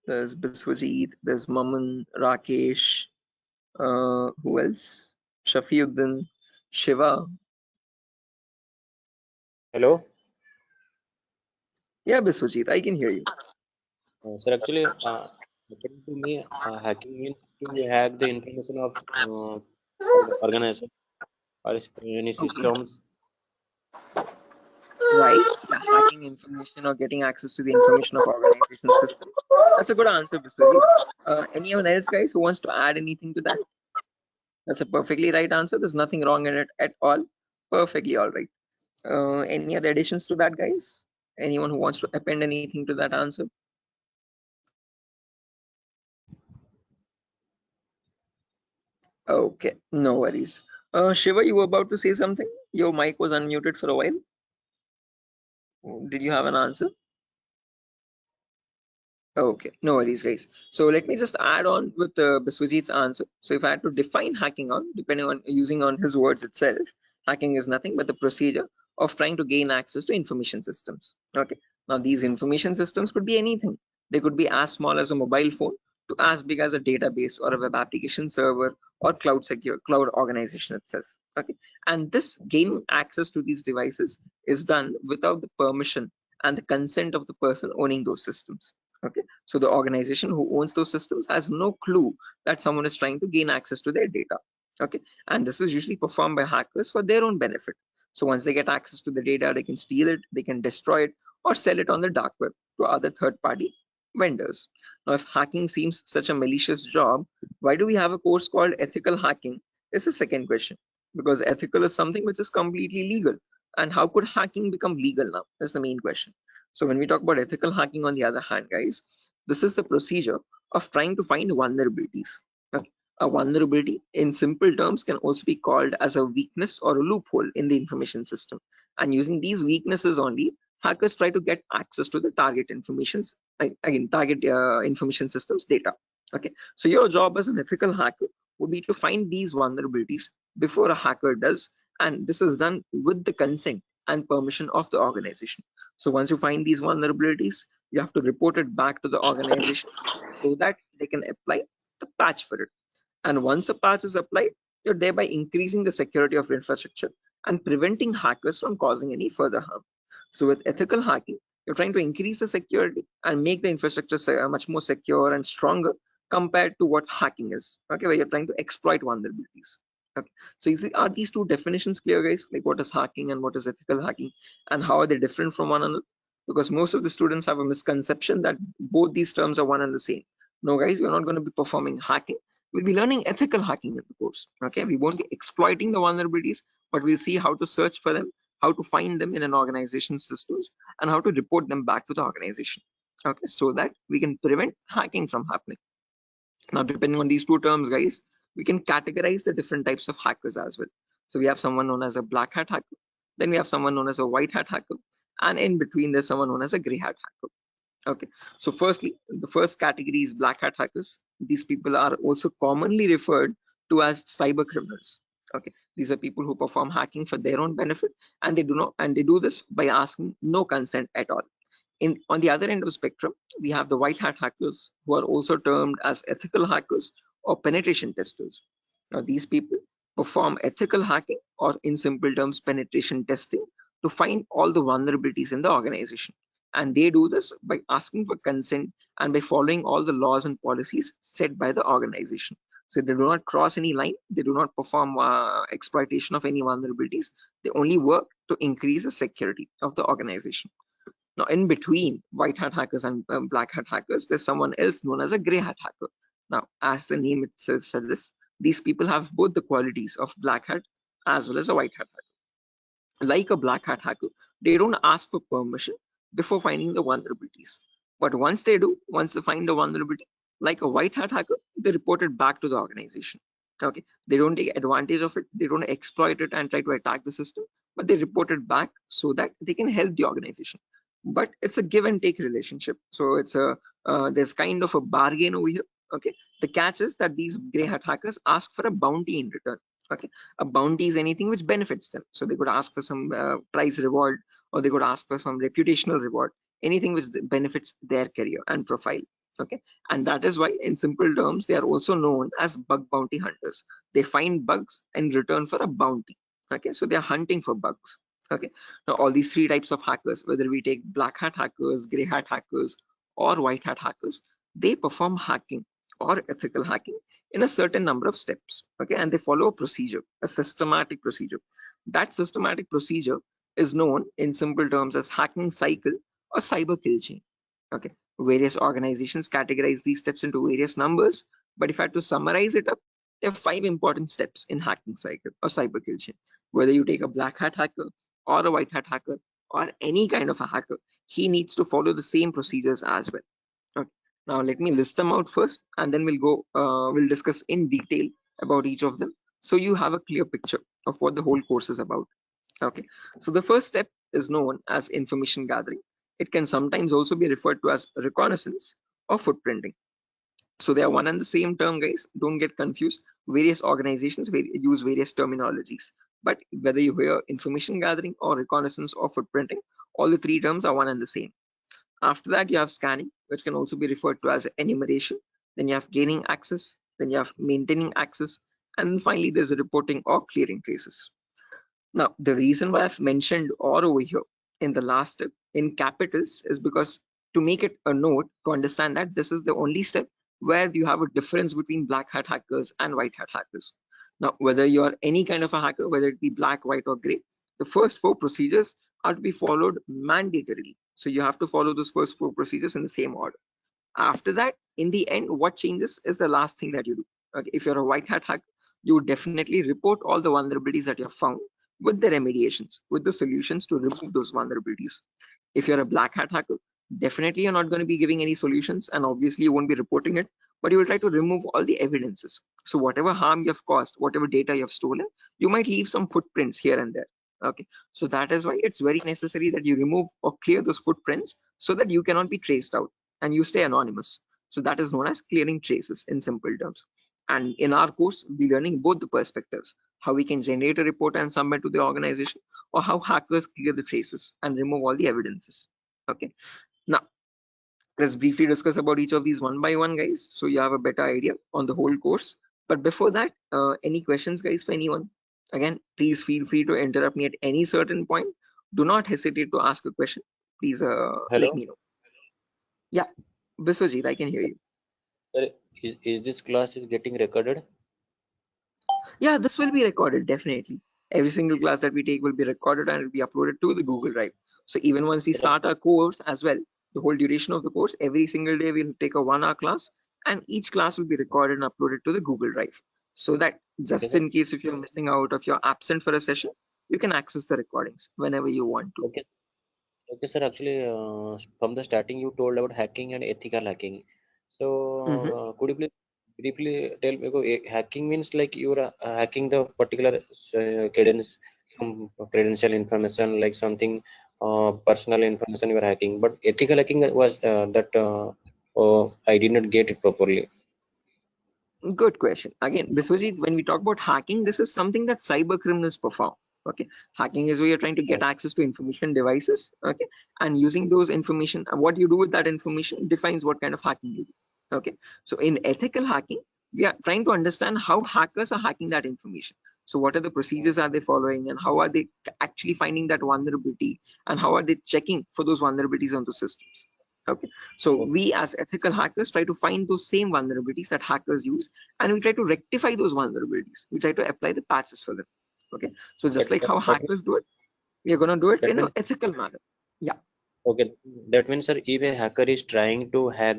There's Biswajit, there's Maman, Rakesh, who else? Shafiuddin, Shiva. Hello. Yeah, Biswajit, I can hear you. Sir, actually, according to me, hacking means to hack the information of organization or any systems. Right, yeah, hacking information or getting access to the information of organization systems. That's a good answer, Biswajit. Anyone else, guys, who wants to add anything to that? That's a perfectly right answer. There's nothing wrong in it at all. Perfectly all right. Any other additions to that, guys? Anyone who wants to append anything to that answer? Okay, no worries. Shiva, you were about to say something? Your mic was unmuted for a while. Did you have an answer? Okay, no worries, guys. So let me just add on with Biswajit's answer. So if I had to define hacking on, depending on using on his words itself, hacking is nothing but the procedure of trying to gain access to information systems. Okay, now these information systems could be anything. They could be as small as a mobile phone to as big as a database or a web application server or cloud organization itself. Okay, and this gaining access to these devices is done without the permission and the consent of the person owning those systems. Okay, so the organization who owns those systems has no clue that someone is trying to gain access to their data. Okay, and this is usually performed by hackers for their own benefit. So once they get access to the data, they can steal it, they can destroy it, or sell it on the dark web to other third-party vendors. Now, if hacking seems such a malicious job, why do we have a course called ethical hacking? Is the second question. Because ethical is something which is completely legal. And how could hacking become legal now? That's the main question. So when we talk about ethical hacking, on the other hand, guys, this is the procedure of trying to find vulnerabilities. Okay. A vulnerability in simple terms can also be called as a weakness or a loophole in the information system. And using these weaknesses only, hackers try to get access to the target informations, target information systems data. Okay, so your job as an ethical hacker would be to find these vulnerabilities before a hacker does, and this is done with the consent and permission of the organization. So once you find these vulnerabilities, you have to report it back to the organization so that they can apply the patch for it. And once a patch is applied, you're thereby increasing the security of infrastructure and preventing hackers from causing any further harm. So with ethical hacking, you're trying to increase the security and make the infrastructure much more secure and stronger compared to what hacking is. Okay, where you're trying to exploit vulnerabilities. Okay, so you see, are these two definitions clear, guys? Like what is hacking and what is ethical hacking, and how are they different from one another? Because most of the students have a misconception that both these terms are one and the same. No, guys, you're not going to be performing hacking. We'll be learning ethical hacking in the course. Okay, we won't be exploiting the vulnerabilities, but we'll see how to search for them, how to find them in an organization's systems, and how to report them back to the organization. Okay, so that we can prevent hacking from happening. Now, depending on these two terms, guys, we can categorize the different types of hackers as well. So we have someone known as a black hat hacker, then we have someone known as a white hat hacker, and in between there's someone known as a gray hat hacker. Okay, so firstly, the first category is black hat hackers. These people are also commonly referred to as cyber criminals. Okay, these are people who perform hacking for their own benefit, and they do this by asking no consent at all. On the other end of the spectrum, we have the white hat hackers, who are also termed as ethical hackers or penetration testers. Now, these people perform ethical hacking, or in simple terms, penetration testing, to find all the vulnerabilities in the organization. And they do this by asking for consent and by following all the laws and policies set by the organization. So they do not cross any line, they do not perform exploitation of any vulnerabilities, they only work to increase the security of the organization. Now, in between white hat hackers and black hat hackers, there's someone else known as a gray hat hacker. Now, as the name itself suggests, these people have both the qualities of black hat as well as a white hat hacker. Like a black hat hacker, they don't ask for permission before finding the vulnerabilities. But once they do, once they find a vulnerability, like a white hat hacker, they report it back to the organization. Okay, they don't take advantage of it, they don't exploit it and try to attack the system, but they report it back so that they can help the organization. But it's a give and take relationship, so it's a there's kind of a bargain over here. Okay, the catch is that these gray hat hackers ask for a bounty in return. Okay, a bounty is anything which benefits them, so they could ask for some prize reward, or they could ask for some reputational reward, anything which benefits their career and profile. Okay, and that is why in simple terms they are also known as bug bounty hunters. They find bugs in return for a bounty. Okay, so they are hunting for bugs. Okay, now all these three types of hackers, whether we take black hat hackers, gray hat hackers, or white hat hackers, they perform hacking or ethical hacking in a certain number of steps. Okay, and they follow a procedure, a systematic procedure. That systematic procedure is known in simple terms as hacking cycle or cyber kill chain. Okay, various organizations categorize these steps into various numbers, but if I had to summarize it up, there are 5 important steps in hacking cycle or cyber kill chain. Whether you take a black hat hacker or a white hat hacker or any kind of a hacker, he needs to follow the same procedures as well. Okay. Now let me list them out first, and then we'll discuss in detail about each of them, so you have a clear picture of what the whole course is about. Okay, so the first step is known as information gathering. It can sometimes also be referred to as reconnaissance or footprinting. So they are one and the same term, guys. Don't get confused. Various organizations use various terminologies, but whether you hear information gathering or reconnaissance or footprinting, all the three terms are one and the same. After that, you have scanning, which can also be referred to as enumeration. Then you have gaining access, then you have maintaining access, and finally there's a reporting or clearing traces. Now, the reason why I've mentioned or over here in the last step in capitals is because to make it a note to understand that this is the only step where you have a difference between black hat hackers and white hat hackers. Now, whether you are any kind of a hacker, whether it be black, white, or gray, the first four procedures are to be followed mandatorily. So you have to follow those first four procedures in the same order. After that, in the end, what changes is the last thing that you do. Okay, if you're a white hat hacker, you would definitely report all the vulnerabilities that you have found with the remediations, with the solutions to remove those vulnerabilities. If you're a black hat hacker, definitely you're not going to be giving any solutions, and obviously you won't be reporting it, but you will try to remove all the evidences. So whatever harm you have caused, whatever data you have stolen, you might leave some footprints here and there. Okay, so that is why it's very necessary that you remove or clear those footprints so that you cannot be traced out and you stay anonymous. So that is known as clearing traces in simple terms. And in our course, we're learning both the perspectives, how we can generate a report and submit to the organization, or how hackers clear the traces and remove all the evidences. Okay, now let's briefly discuss about each of these one by one, guys, so you have a better idea on the whole course. But before that, any questions, guys, for anyone? Again, please feel free to interrupt me at any certain point. Do not hesitate to ask a question. Please let me know. Yeah, Biswajit, I can hear you. Sir, is this class is getting recorded? Yeah, this will be recorded, definitely. Every single class that we take will be recorded and it will be uploaded to the Google Drive. So even once we start our course as well, the whole duration of the course, every single day we'll take a 1 hour class, and each class will be recorded and uploaded to the Google Drive. So that just in case if you're missing out, if you're absent for a session, you can access the recordings whenever you want to. Okay. Okay, sir. Actually, from the starting, you told about hacking and ethical hacking. So, could you please briefly tell me? Hacking means like you're hacking the particular cadence, some credential information, like something personal information you are hacking. But ethical hacking was that I did not get it properly. Good question. Again, Biswajit, when we talk about hacking, this is something that cyber criminals perform. Okay, hacking is where you're trying to get access to information devices. Okay, and using those information, what you do with that information defines what kind of hacking you do. Okay, so in ethical hacking, we are trying to understand how hackers are hacking that information. So what are the procedures are they following, and how are they actually finding that vulnerability, and how are they checking for those vulnerabilities on the systems? Okay, so we as ethical hackers try to find those same vulnerabilities that hackers use, and we try to rectify those vulnerabilities. We try to apply the patches for them. Okay, so just like how hackers do it, we are going to do it in an ethical manner. Yeah. Okay, that means, sir, if a hacker is trying to hack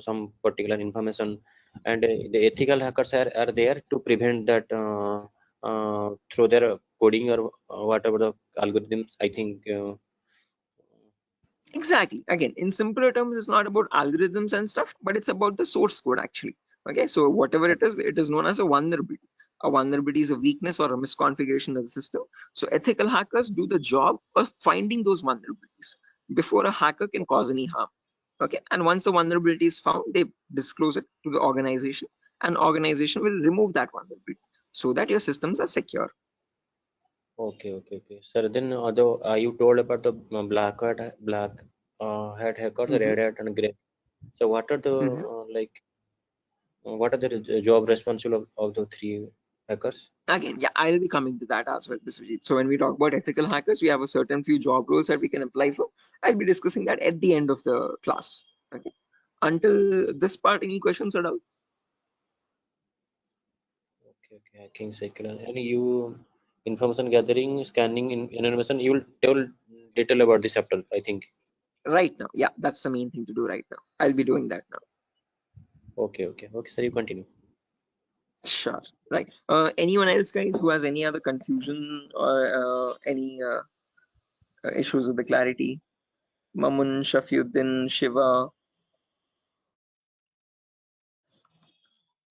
some particular information, and the ethical hackers are there to prevent that through their coding or whatever the algorithms, I think. Exactly. Again, in simpler terms, it's not about algorithms and stuff, but it's about the source code actually. Okay, so whatever it is known as a vulnerability. A vulnerability is a weakness or a misconfiguration of the system. So ethical hackers do the job of finding those vulnerabilities before a hacker can cause any harm. Okay, and once the vulnerability is found, they disclose it to the organization, and organization will remove that vulnerability so that your systems are secure. Okay. Sir, then although you told about the black hat hackers, red hat, and gray. So what are the what are the job responsible of the three hackers? Again, yeah, I'll be coming to that as well, Biswajit. So when we talk about ethical hackers, we have a certain few job roles that we can apply for. I'll be discussing that at the end of the class. Okay. Until this part, any questions or doubts? Okay, hacking cycle. And you information gathering, scanning, information. You will tell detail about this chapter, I think. Right now, yeah, that's the main thing to do right now. I'll be doing that now. Okay. Sir, you continue. Sure. Right. Anyone else, guys, who has any other confusion or any issues with the clarity? Mamun, Shafiuddin, Shiva.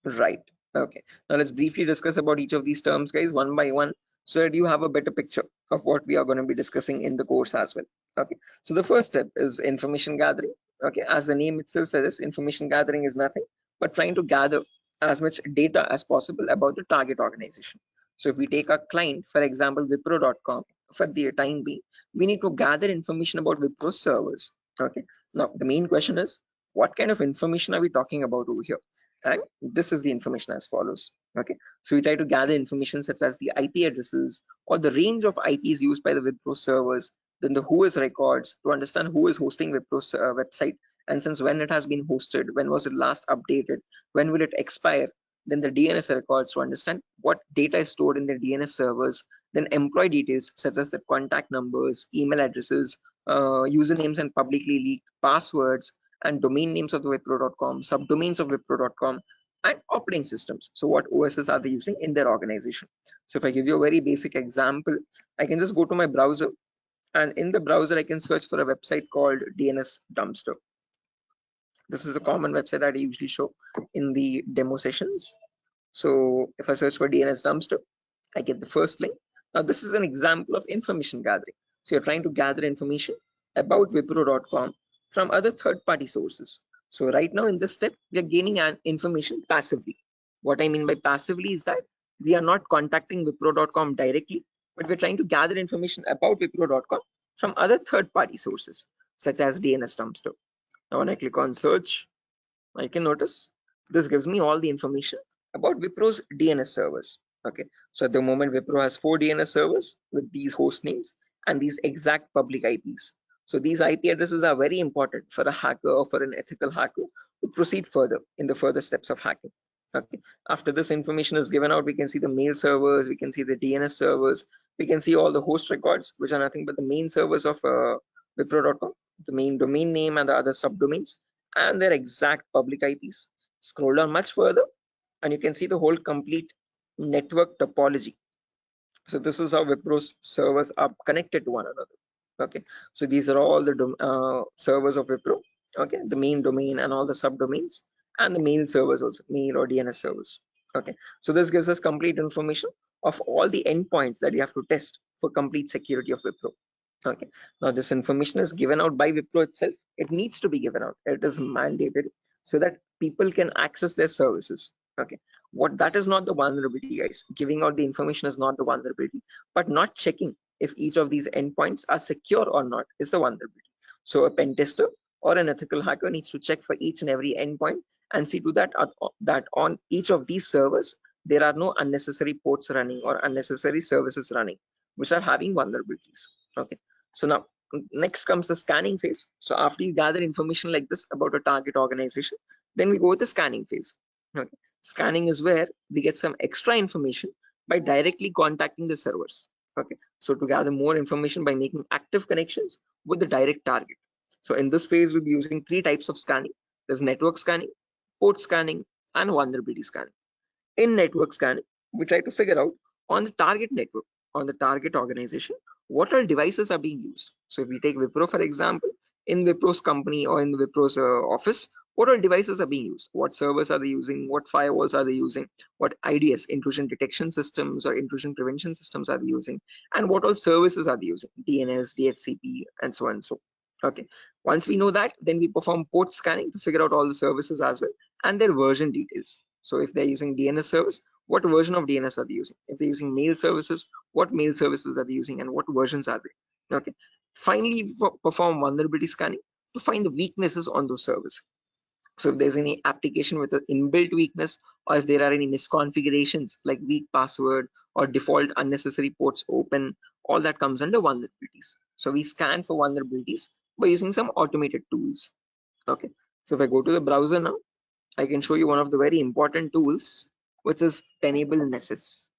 Right. Okay. Now let's briefly discuss about each of these terms, guys, one by one, so that you have a better picture of what we are going to be discussing in the course as well. Okay. So the first step is information gathering. Okay, as the name itself says, information gathering is nothing but trying to gather as much data as possible about the target organization. So if we take a client, for example, Wipro.com, for the time being, we need to gather information about Wipro servers. Okay, now the main question is, what kind of information are we talking about over here? And this is the information as follows. Okay, so we try to gather information such as the IP addresses or the range of IPs used by the Wipro servers, then the whois records to understand who is hosting Wipro's website, and since when it has been hosted, when was it last updated, when will it expire, then the DNS records to understand what data is stored in the DNS servers, then employee details such as the contact numbers, email addresses, usernames and publicly leaked passwords, and domain names of the Wipro.com, subdomains of Wipro.com, and operating systems. So what OSs are they using in their organization? So if I give you a very basic example, I can just go to my browser, and in the browser I can search for a website called DNS Dumpster. This is a common website that I usually show in the demo sessions. So if I search for DNS Dumpster, I get the first link. Now this is an example of information gathering. So you're trying to gather information about Wipro.com from other third-party sources. So right now in this step, we are gaining information passively. What I mean by passively is that we are not contacting Wipro.com directly, but we're trying to gather information about Wipro.com from other third-party sources, such as DNS Dumpster. Now when I click on search, I can notice this gives me all the information about Wipro's DNS servers. Okay, so at the moment Wipro has 4 DNS servers with these host names and these exact public IPs. So these IP addresses are very important for a hacker or for an ethical hacker to proceed further in the further steps of hacking. Okay, after this information is given out, we can see the mail servers, we can see the DNS servers, we can see all the host records, which are nothing but the main servers of Wipro.com, the main domain name and the other subdomains, and their exact public IPs. Scroll down much further and you can see the whole complete network topology. So this is how Wipro's servers are connected to one another. Okay, so these are all the servers of Wipro. Okay, the main domain and all the subdomains, and the mail servers also, mail or DNS servers. Okay, so this gives us complete information of all the endpoints that you have to test for complete security of Wipro. Okay, now this information is given out by Wipro itself. It needs to be given out. It is mandated so that people can access their services. Okay, what that is not the vulnerability, guys. Giving out the information is not the vulnerability, but not checking if each of these endpoints are secure or not is the vulnerability. So a pen tester or an ethical hacker needs to check for each and every endpoint and see to that that on each of these servers there are no unnecessary ports running or unnecessary services running which are having vulnerabilities. Okay, so now next comes the scanning phase. So after you gather information like this about a target organization, then we go with the scanning phase. Okay, scanning is where we get some extra information by directly contacting the servers. Okay, so to gather more information by making active connections with the direct target. So in this phase, we'll be using 3 types of scanning. There's network scanning, port scanning, and vulnerability scanning. In network scanning, we try to figure out on the target network, on the target organization, what all devices are being used. So if we take Wipro for example, in Wipro's company or in Wipro's office, what all devices are being used, what servers are they using, what firewalls are they using, what IDS, intrusion detection systems or intrusion prevention systems are they using, and what all services are they using, DNS, DHCP, and so on and so. Okay, once we know that, then we perform port scanning to figure out all the services as well and their version details. So if they're using DNS service, what version of DNS are they using? If they're using mail services, what mail services are they using and what versions are they? Okay, finally perform vulnerability scanning to find the weaknesses on those servers. So if there's any application with an inbuilt weakness, or if there are any misconfigurations like weak password or default unnecessary ports open, all that comes under vulnerabilities. So we scan for vulnerabilities by using some automated tools. Okay, so if I go to the browser now, I can show you one of the very important tools, which is Tenable Nessus.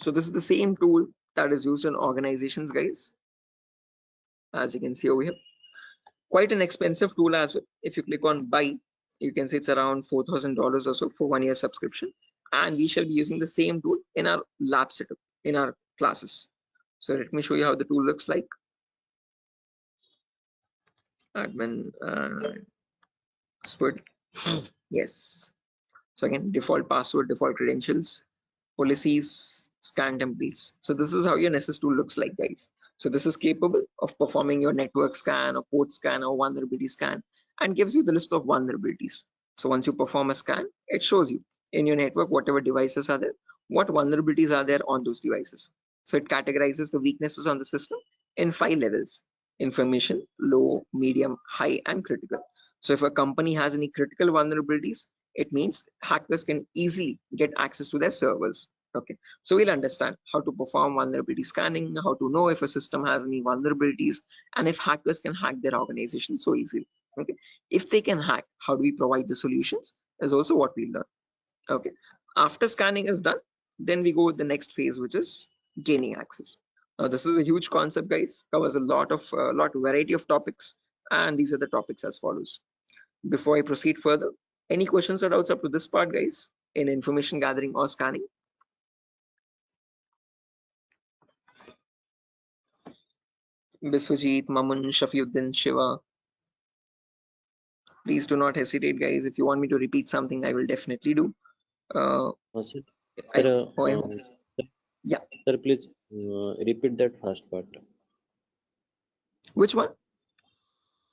So this is the same tool that is used in organizations, guys. As you can see over here, quite an expensive tool as well. If you click on buy, you can see it's around $4,000 or so for 1 year subscription. And we shall be using the same tool in our lab setup, in our classes. So let me show you how the tool looks like. Admin password. Yes. So again, default password, default credentials, policies, scan templates. So this is how your Nessus tool looks like, guys. So this is capable of performing your network scan or port scan or vulnerability scan and gives you the list of vulnerabilities. So once you perform a scan, it shows you in your network whatever devices are there, what vulnerabilities are there on those devices. So it categorizes the weaknesses on the system in 5 levels: information, low, medium, high, and critical. So if a company has any critical vulnerabilities, it means hackers can easily get access to their servers. Okay, so we'll understand how to perform vulnerability scanning, how to know if a system has any vulnerabilities, and if hackers can hack their organization so easily. Okay, if they can hack, how do we provide the solutions is also what we learn. Okay, after scanning is done, then we go with the next phase, which is gaining access. Now this is a huge concept, guys, covers a lot of variety of topics, and these are the topics as follows. Before I proceed further, any questions or doubts up to this part, guys, in information gathering or scanning? Biswajit, Mamun, Shafiuddin, Shiva, please do not hesitate, guys. If you want me to repeat something, I will definitely do. Sir, Yeah. Sir, please repeat that first part. Which one?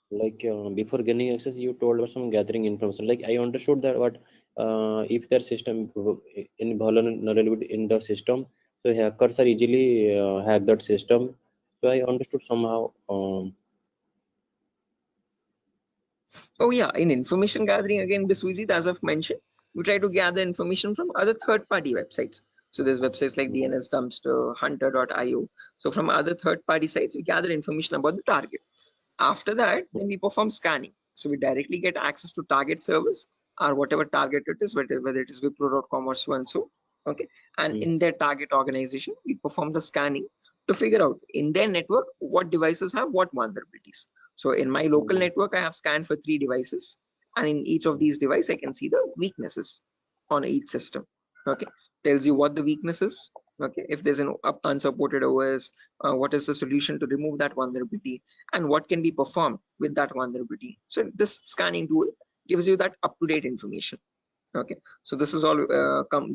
Like before gaining access, you told about some gathering information. Like I understood that what if their system in vulnerability in the system, so hackers are easily hack that system. So I understood somehow. Oh yeah, in information gathering again, Biswajit, as I've mentioned, we try to gather information from other third-party websites. So there's websites like DNS Dumpster, Hunter.io. So from other third-party sites, we gather information about the target. After that, then we perform scanning. So we directly get access to target servers or whatever target it is, whether it is Wipro.com or so and so. Okay, and in their target organization, we perform the scanning to figure out in their network what devices have what vulnerabilities. So in my local network, I have scanned for 3 devices, and in each of these devices, I can see the weaknesses on each system. Okay, tells you what the weakness is. Okay, if there's an unsupported OS, what is the solution to remove that vulnerability, and what can be performed with that vulnerability. So this scanning tool gives you that up-to-date information. Okay, so this is all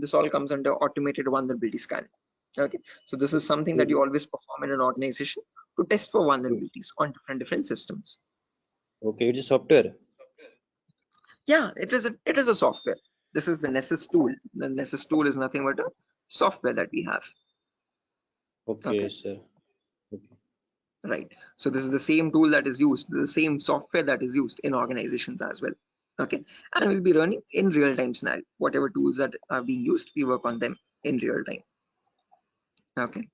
this all comes under automated vulnerability scanning. Okay, so this is something that you always perform in an organization to test for vulnerabilities on different systems. Okay, it's a software. Yeah, it is a software. This is the Nessus tool. The Nessus tool is nothing but a software that we have. Okay, sir. Okay. Right, so this is the same tool that is used, the same software that is used in organizations as well. Okay, and we'll be running in real-time scenario. Whatever tools that are being used, we work on them in real time. Okay.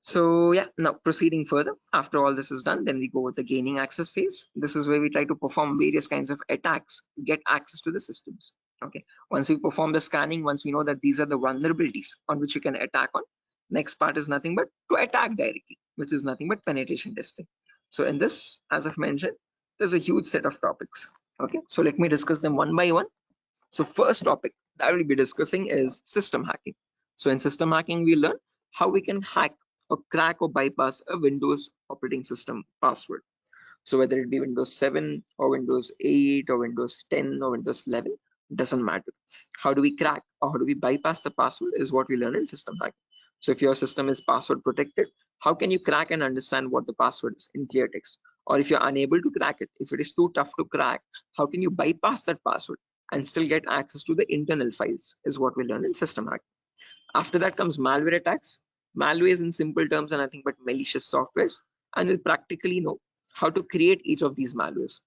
So yeah, now proceeding further, after all this is done, then we go with the gaining access phase. This is where we try to perform various kinds of attacks to get access to the systems. Okay, once we perform the scanning, once we know that these are the vulnerabilities on which you can attack on, next part is nothing but to attack directly, which is nothing but penetration testing. So in this, as I've mentioned, there's a huge set of topics. Okay, so let me discuss them one by one. So first topic that I will be discussing is system hacking. So in system hacking, we learn how we can hack or crack or bypass a Windows operating system password. So whether it be Windows 7 or Windows 8 or Windows 10 or Windows 11, doesn't matter. How do we crack or how do we bypass the password is what we learn in system hacking. So if your system is password protected, how can you crack and understand what the password is in clear text? Or if you're unable to crack it, if it is too tough to crack, how can you bypass that password and still get access to the internal files is what we learn in system hacking. After that comes malware attacks. Malware is in simple terms are nothing but malicious softwares, and we'll practically know how to create each of these malwares.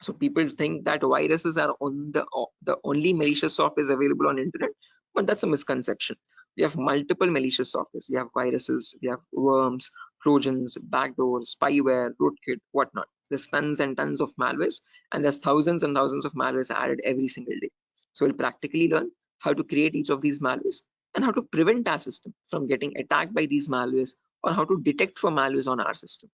So people think that viruses are on the only malicious software is available on internet, but that's a misconception. We have multiple malicious softwares. We have viruses, we have worms, trojans, backdoors, spyware, rootkit, whatnot. There's tons and tons of malwares, and there's thousands and thousands of malwares added every single day. So we'll practically learn how to create each of these malwares and how to prevent our system from getting attacked by these malwares, or how to detect for malwares on our system.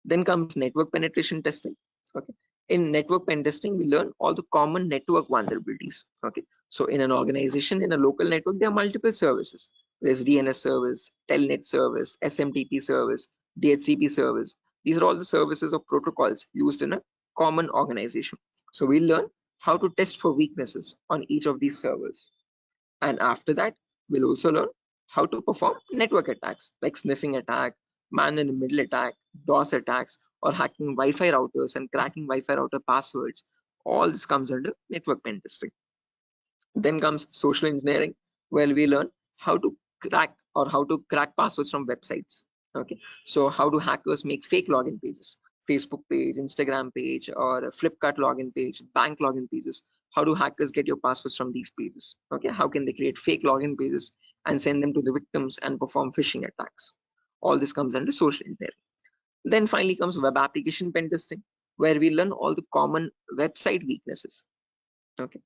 Then comes network penetration testing. Okay, in network pen testing, we learn all the common network vulnerabilities. Okay, so in an organization, in a local network, there are multiple services. There's DNS service, telnet service, SMTP service, DHCP service. These are all the services or protocols used in a common organization. So we learn how to test for weaknesses on each of these servers. And after that, we'll also learn how to perform network attacks like sniffing attack, man-in-the-middle attack, DOS attacks, or hacking Wi-Fi routers and cracking Wi-Fi router passwords. All this comes under network pen testing. Then comes social engineering, where we learn how to crack passwords from websites. Okay, so how do hackers make fake login pages, Facebook page, Instagram page, or a Flipkart login page, bank login pages? How do hackers get your passwords from these pages? Okay, how can they create fake login pages and send them to the victims and perform phishing attacks? All this comes under social engineering. Then finally comes web application pen testing, where we learn all the common website weaknesses. Okay.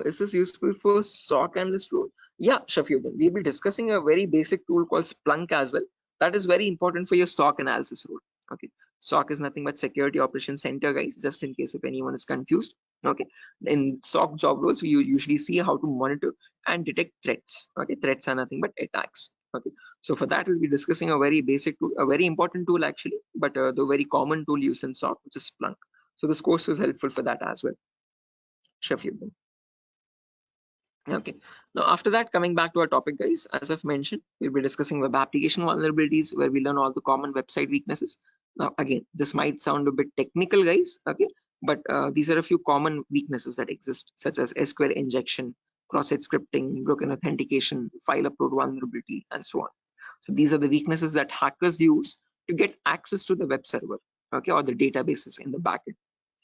Is this useful for SOC analyst role? Yeah, Shafiuddin. We'll be discussing a very basic tool called Splunk as well. That is very important for your SOC analysis role. Okay. SOC is nothing but Security Operations Center, guys, just in case if anyone is confused. Okay. In SOC job roles, we usually see how to monitor and detect threats. Okay. Threats are nothing but attacks. Okay. So for that, we'll be discussing a very basic tool, a very important tool actually, but the very common tool used in SOC, which is Splunk. So this course was helpful for that as well. Shafiuddin. Okay, now after that, coming back to our topic, guys, as I've mentioned, we'll be discussing web application vulnerabilities, where we learn all the common website weaknesses. Now again, this might sound a bit technical, guys, okay, but these are a few common weaknesses that exist, such as SQL injection, cross-site scripting, broken authentication, file upload vulnerability, and so on. So these are the weaknesses that hackers use to get access to the web server, okay, or the databases in the backend.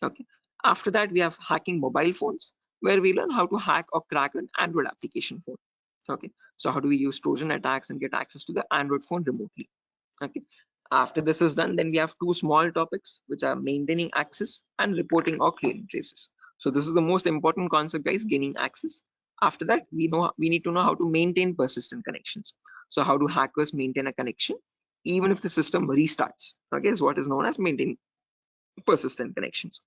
Okay, after that, we have hacking mobile phones, where we learn how to hack or crack an Android application phone. Okay, so how do we use Trojan attacks and get access to the Android phone remotely? Okay, after this is done, then we have two small topics, which are maintaining access and reporting or clearing traces. So this is the most important concept, guys, gaining access. After that, we need to know how to maintain persistent connections. So how do hackers maintain a connection even if the system restarts? Okay, is what is known as maintaining persistent connections.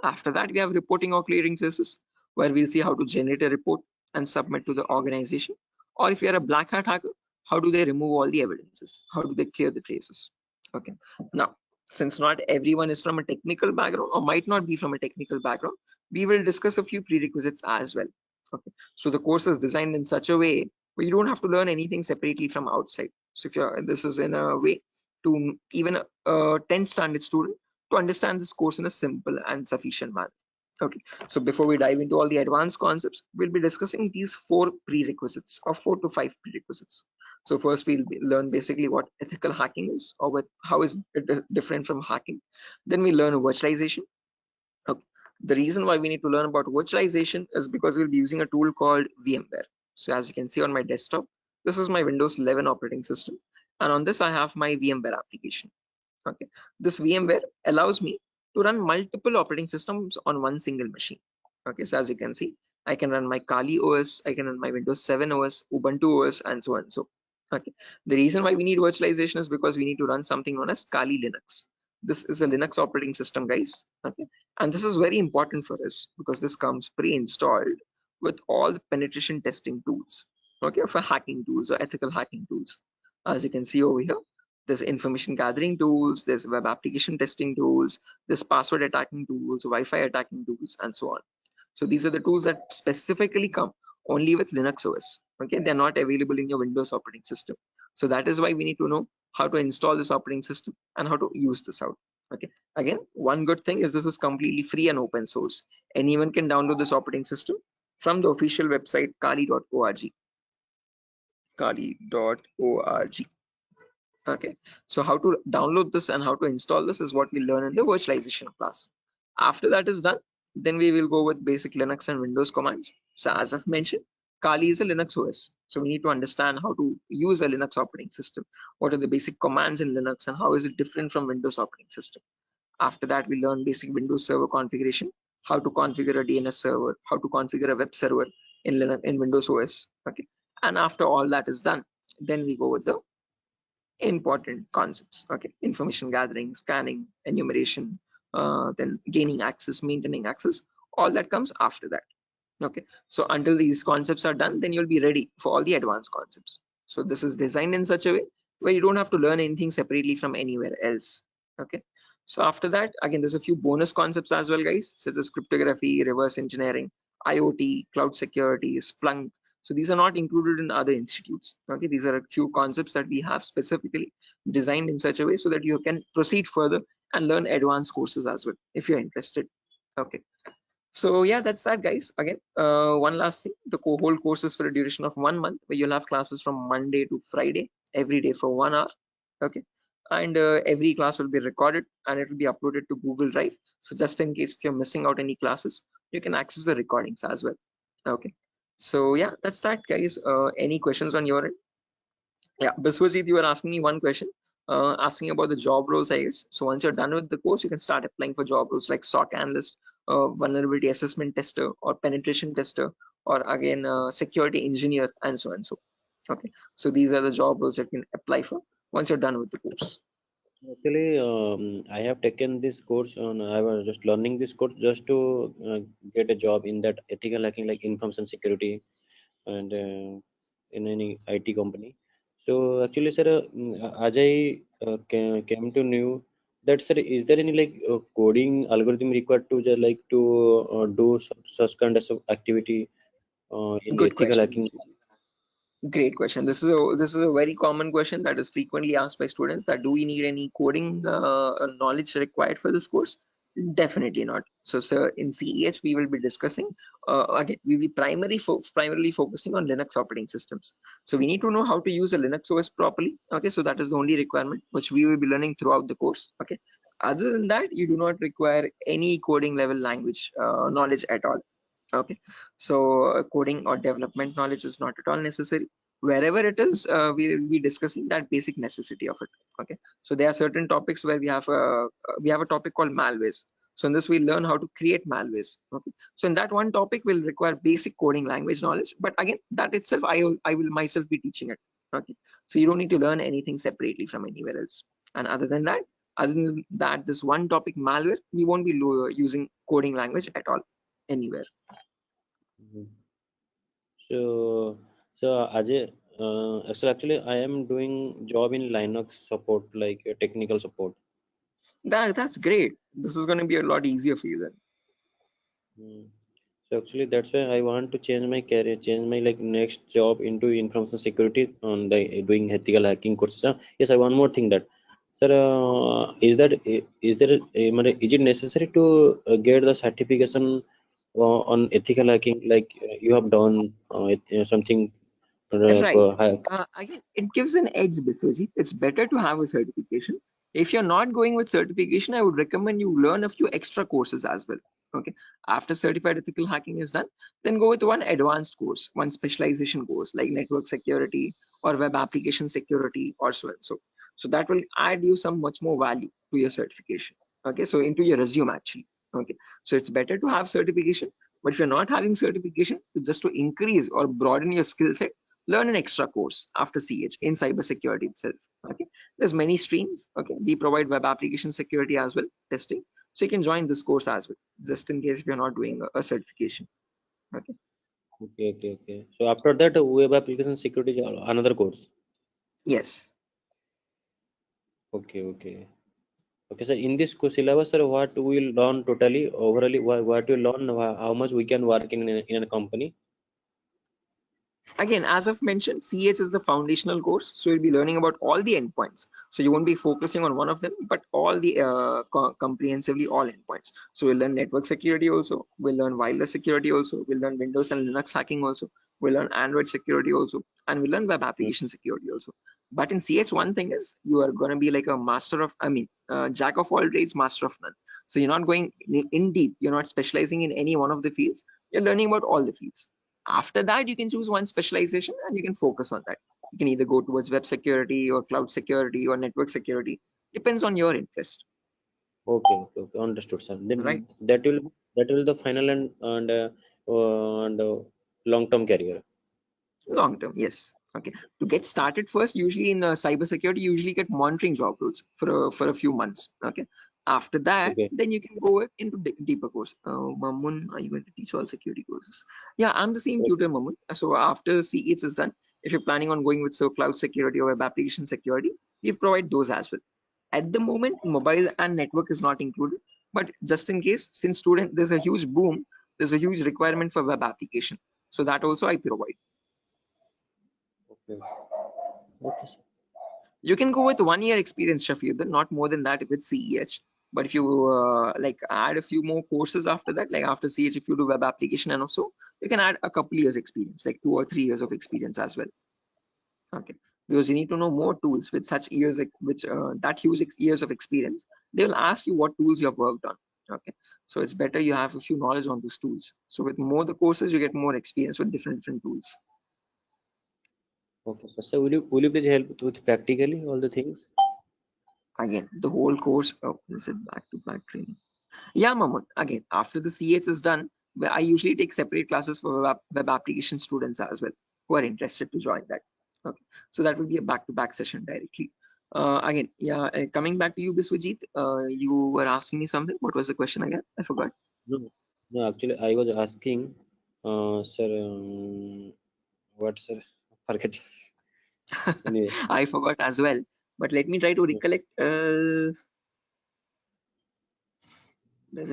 After that, we have reporting or clearing traces, where we'll see how to generate a report and submit to the organization. Or if you're a black hat hacker, how do they remove all the evidences? How do they clear the traces? Okay. Now, since not everyone is from a technical background or might not be from a technical background, we will discuss a few prerequisites as well. Okay. So the course is designed in such a way where you don't have to learn anything separately from outside. So if you're, this is in a way to even a 10th standard student to understand this course in a simple and sufficient manner. Okay, so before we dive into all the advanced concepts, we'll be discussing these 4 prerequisites or 4 to 5 prerequisites. So first we'll learn basically what ethical hacking is, or how is it different from hacking. Then we learn virtualization. Okay. The reason why we need to learn about virtualization is because we'll be using a tool called VMware. So as you can see on my desktop, this is my Windows 11 operating system, and on this I have my VMware application. Okay, this VMware allows me to run multiple operating systems on one single machine. Okay, so as you can see, I can run my Kali OS, I can run my Windows 7 OS, Ubuntu OS, and so on and so. Okay, the reason why we need virtualization is because we need to run something known as Kali Linux. This is a Linux operating system, guys. Okay, and this is very important for us because this comes pre-installed with all the penetration testing tools. Okay, for hacking tools or ethical hacking tools. As you can see over here, there's information gathering tools, there's web application testing tools, there's password attacking tools, Wi-Fi attacking tools, and so on. So these are the tools that specifically come only with Linux OS. Okay, they're not available in your Windows operating system. So that is why we need to know how to install this operating system and how to use this out. Okay, again, one good thing is this is completely free and open source. Anyone can download this operating system from the official website kali.org. Kali.org. Okay, so how to download this and how to install this is what we learn in the virtualization class. After that is done, then we will go with basic Linux and Windows commands. So as I've mentioned, Kali is a Linux OS. So we need to understand how to use a Linux operating system. What are the basic commands in Linux and how is it different from Windows operating system? After that, we learn basic Windows server configuration, how to configure a DNS server, how to configure a web server in Linux, in Windows OS. Okay, and after all that is done, then we go with the important concepts. Okay, information gathering, scanning, enumeration, then gaining access, maintaining access, all that comes after that. Okay, so until these concepts are done, then you'll be ready for all the advanced concepts. So this is designed in such a way where you don't have to learn anything separately from anywhere else. Okay, so after that, again, there's a few bonus concepts as well, guys, such as cryptography, reverse engineering, IoT, cloud security, Splunk, So these are not included in other institutes. Okay, these are a few concepts that we have specifically designed in such a way so that you can proceed further and learn advanced courses as well if you're interested. Okay. So yeah, that's that, guys. Again, one last thing, the whole course is for a duration of 1 month, where you'll have classes from Monday to Friday every day for 1 hour. Okay, and every class will be recorded and it will be uploaded to Google Drive. So just in case if you're missing out any classes, you can access the recordings as well. Okay, so yeah, that's that, guys. Any questions on your end? Yeah, Biswajit, you were asking me one question, asking about the job roles, I guess. So once you're done with the course, you can start applying for job roles like SOC analyst, vulnerability assessment tester, or penetration tester, or again, security engineer, and so on. So, okay. So these are the job roles that you can apply for once you're done with the course. Actually, I have taken this course on. I was just learning this course just to get a job in that ethical hacking, like information security, and in any IT company. So actually, sir, as I came to know that, sir, is there any like coding algorithm required to just like to do such kind of activity in Good ethical question. hacking? Great question. This is a very common question that is frequently asked by students, that do we need any coding knowledge required for this course? Definitely not. So, sir, in CEH we will be discussing again. We will be primarily focusing on Linux operating systems. So we need to know how to use a Linux OS properly. Okay, so that is the only requirement which we will be learning throughout the course. Okay. Other than that, you do not require any coding level language knowledge at all. Okay, so coding or development knowledge is not at all necessary. Wherever it is, we will be discussing that basic necessity of it. Okay, so there are certain topics where we have a topic called malwares. So in this we learn how to create malwares. Okay, so in that one topic will require basic coding language knowledge, but again, that itself I will myself be teaching it. Okay, so you don't need to learn anything separately from anywhere else. And other than that, this one topic malware, we won't be using coding language at all anywhere. Mhm. So Ajay, so actually I am doing job in Linux support, like technical support. That's great. This is going to be a lot easier for you then. Mm. So actually that's why I want to change my career, change my like next job into information security on the doing ethical hacking courses. Yes, I one more thing that, sir, is there is it necessary to get the certification on ethical hacking, like you have done something Right. hack? Again, it gives an edge, Biswajit. It's better to have a certification. If you're not going with certification, I would recommend you learn a few extra courses as well. Okay. After certified ethical hacking is done, then go with one advanced course, one specialization course like network security or web application security or so and so. So that will add you some much more value to your certification. Okay. So into your resume actually. Okay. So it's better to have certification, but if you're not having certification, just to increase or broaden your skill set, learn an extra course after CH in cybersecurity itself. Okay, there's many streams. Okay, we provide web application security as well, testing. So you can join this course as well, just in case if you're not doing a certification. Okay. Okay. So after that, web application security is another course. Yes. Okay. Okay, sir. In this syllabus, sir, what we will learn totally, overally, what we learn, how much we can work in a company. Again, as I've mentioned, CH is the foundational course, so you'll be learning about all the endpoints. So you won't be focusing on one of them, but all the comprehensively all endpoints. So we'll learn network security also, we'll learn wireless security also, we'll learn Windows and Linux hacking also, we'll learn Android security also, and we'll learn web application security also. But in CH, one thing is you are going to be like a master of, jack of all trades, master of none. So you're not going in deep, you're not specializing in any one of the fields, you're learning about all the fields. After that, you can choose one specialization and you can focus on that. You can either go towards web security or cloud security or network security. Depends on your interest. Okay. Understood, sir. Then Right. that will the final and long-term career. Long term, yes. Okay. To get started first, usually in cybersecurity, you usually get monitoring job roles for a few months. Okay. After that, Okay. then you can go into deeper course. Mamun, are you going to teach all security courses? Yeah, I'm the same tutor, Mamun. So after CEs is done, if you're planning on going with cloud security or web application security, we provide those as well. At the moment, mobile and network is not included, but just in case, there's a huge boom, there's a huge requirement for web application. So that also I provide. Okay. Okay, sir. You can go with 1 year experience, Shafiq, not more than that with CEH. But if you like add a few more courses after that, like after CH, if you do web application and also, you can add a couple years experience, like 2 or 3 years of experience as well. Okay, because you need to know more tools with such years, which that huge years of experience. They will ask you what tools you have worked on. Okay, so it's better you have a few knowledge on those tools. So with more the courses, you get more experience with different tools. Okay, sir. So will you please help with practically all the things? Again, the whole course. Oh, is it back-to-back training? Yeah, Mamun. Again, after the CH is done, I usually take separate classes for web application students as well who are interested to join that. Okay, so that will be a back-to-back session directly. Again, yeah, coming back to you, Biswajit, you were asking me something. What was the question again? I forgot. No, actually, I was asking, sir, what, sir? Forget. Anyway, I forgot as well. But let me try to recollect. Does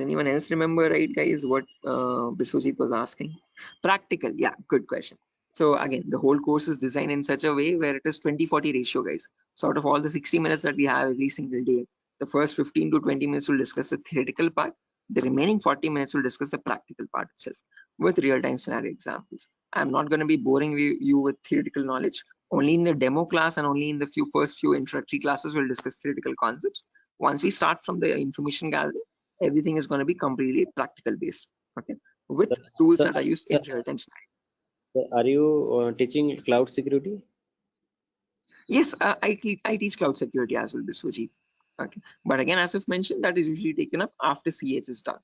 anyone else remember, right, guys, what Biswajit was asking? Practical, yeah, good question. So again, the whole course is designed in such a way where it is 20-40 ratio, guys. So out of all the 60 minutes that we have every single day, the first 15 to 20 minutes will discuss the theoretical part. The remaining 40 minutes will discuss the practical part itself with real-time scenario examples. I'm not going to be boring you with theoretical knowledge. Only in the demo class and only in the first few introductory classes we'll discuss theoretical concepts. Once we start from the information gathering, everything is going to be completely practical based. Okay, with tools that are used in real-time scenario. Are you teaching cloud security? Yes, I teach cloud security as well, Biswajit. Okay, but again, as I've mentioned, that is usually taken up after CH is done.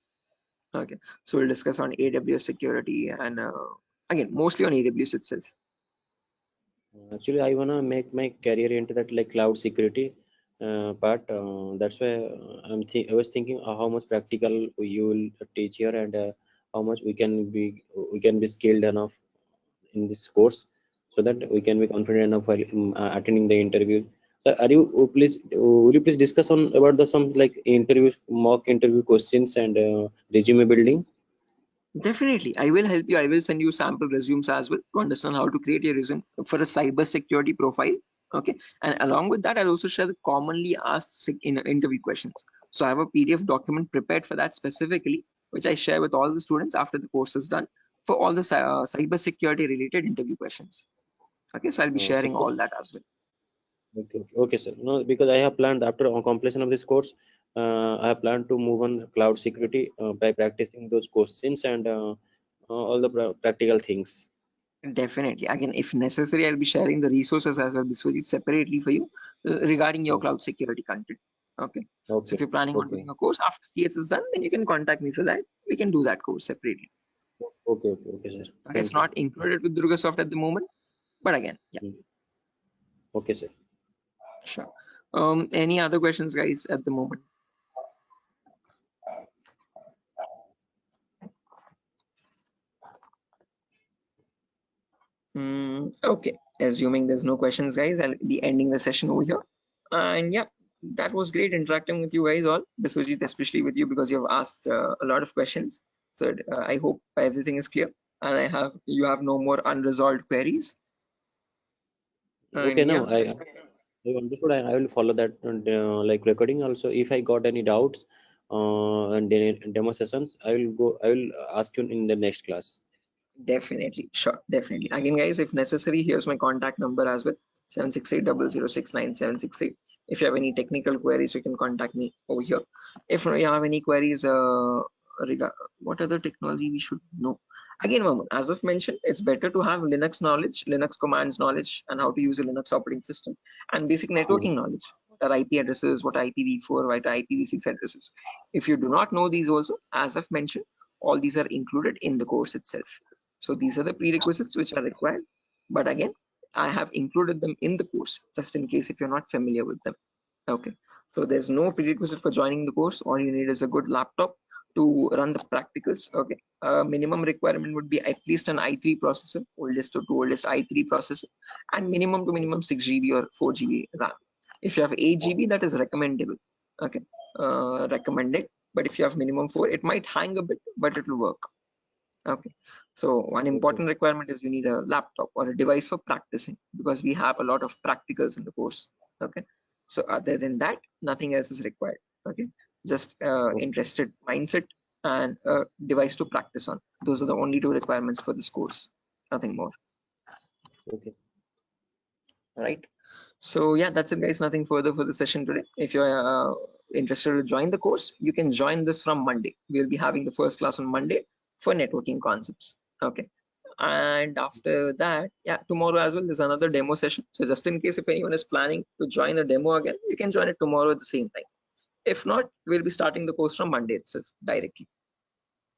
Okay, so we'll discuss on AWS security and again, mostly on AWS itself. Actually, I wanna make my career into that like cloud security part. That's why I was thinking how much practical you will teach here and how much we can be skilled enough in this course, so that we can be confident enough while attending the interview. So, will you please discuss on about the some like mock interview questions and resume building? Definitely, I will help you. I will send you sample resumes as well to understand how to create a resume for a cyber security profile. Okay, and along with that, I'll also share the commonly asked in interview questions. So I have a PDF document prepared for that specifically, which I share with all the students after the course is done for all the cyber security related interview questions. Okay, so I'll be sharing all that as well. Okay, sir. No, because I have planned after completion of this course, I have planned to move on cloud security by practicing those questions and all the practical things. Definitely. Again, if necessary, I'll be sharing the resources as well, Biswajit, separately for you regarding your cloud security content. Okay. So if you're planning on doing a course after CS is done, then you can contact me for that. We can do that course separately. Okay, sir. Okay, it's not included with Durga Soft at the moment, but again, yeah. Okay, sir. Sure. Any other questions, guys, at the moment? Okay, assuming there's no questions, guys, I'll be ending the session over here. And yeah, that was great interacting with you guys all, Biswajit, especially with you because you have asked a lot of questions. So I hope everything is clear and you have no more unresolved queries. Okay, now I understood. I will follow that like recording also. If I got any doubts and demo sessions, I will ask you in the next class. Definitely, sure, definitely. Again, guys, if necessary, here's my contact number as well, 76800696768. If you have any technical queries, you can contact me over here. If you have any queries regarding what other technology we should know. Again, Mamun, as I've mentioned, it's better to have Linux knowledge, Linux commands knowledge, and how to use a Linux operating system, and basic networking knowledge. What are IP addresses, what are IPv4, what are IPv6 addresses. If you do not know these also, as I've mentioned, all these are included in the course itself. So these are the prerequisites which are required. But again, I have included them in the course just in case if you're not familiar with them. Okay. So there's no prerequisite for joining the course. All you need is a good laptop to run the practicals. Okay. Minimum requirement would be at least an i3 processor, oldest to oldest i3 processor, and minimum to minimum 6 GB or 4 GB RAM. If you have 8 GB, that is recommendable. Okay. Recommended. But if you have minimum 4, it might hang a bit, but it will work. Okay, So one important requirement is you need a laptop or a device for practicing, because we have a lot of practicals in the course. Okay, so other than that, nothing else is required. Okay, just interested mindset and a device to practice on. Those are the only 2 requirements for this course, nothing more. Okay. All right. So yeah, that's it, guys. Nothing further for the session today. If you're interested to join the course, you can join this from Monday. We'll be having the first class on Monday for networking concepts. Okay. And after that, yeah, tomorrow as well, there's another demo session. So just in case if anyone is planning to join the demo again, you can join it tomorrow at the same time. If not, we'll be starting the course from Monday itself directly.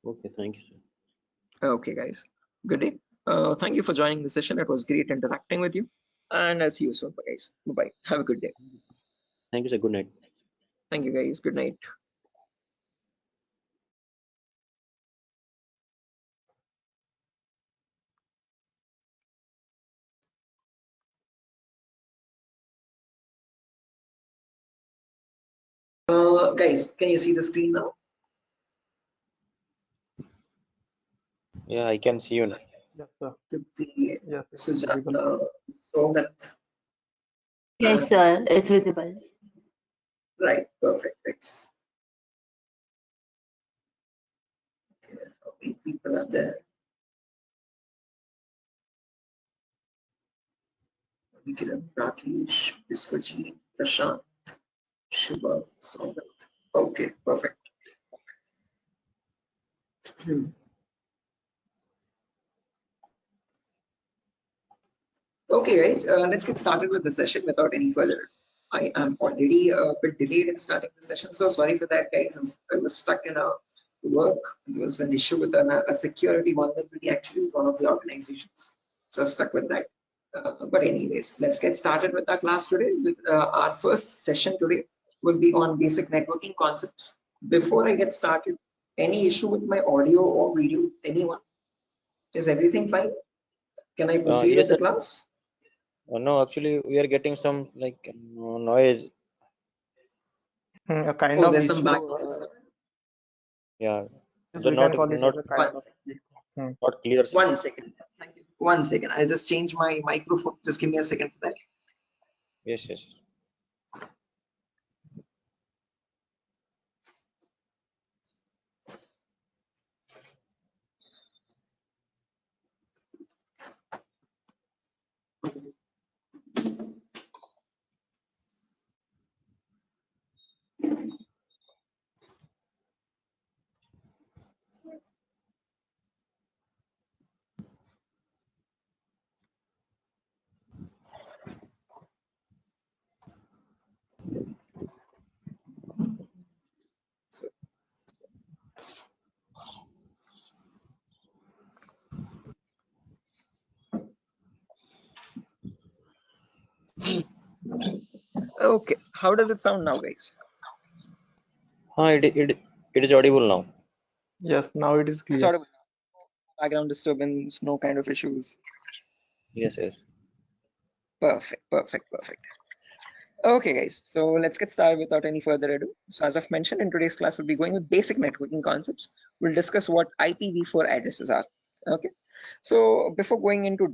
Okay. Thank you, sir. Okay, guys. Good day. Thank you for joining the session. It was great interacting with you. And I'll see you soon, guys. Bye-bye. Have a good day. Thank you, sir. Good night. Thank you, guys. Good night. Guys, can you see the screen now? Yeah, I can see you now. Yes, sir. The Yes, it's visible. Sujata, Somat. Yes, sir. It's visible. Right, perfect. Thanks. Okay, how many people are there? Vikiran, Rakesh, Biswajit, Prashant, Shiva, Somat. Okay, perfect. Okay, guys, let's get started with the session without any further. I am already a bit delayed in starting the session, so sorry for that, guys. I was stuck in a work. There was an issue with a security vulnerability actually with one of the organizations, so I was stuck with that. But anyways, let's get started with our class today. With our first session today will be on basic networking concepts. Before I get started, any issue with my audio or video? Anyone? Is everything fine? Can I proceed with Yes, the sir. class? No, actually, we are getting some like noise. A kind Oh, of there's some issue. background. Yeah, Yes, the we can call it not as a kind of issue. not clear sound. 1 second. Thank you. 1 second. I'll just change my microphone. Just give me a second for that. Yes, yes. Okay. How does it sound now, guys? It is audible now. Yes, now it is It's clear. audible. Background disturbance, no kind of issues. Yes, yes. Perfect, perfect, perfect. Okay, guys, so let's get started without any further ado. So as I've mentioned, in today's class, we'll be going with basic networking concepts. We'll discuss what IPv4 addresses are. Okay, so before diving into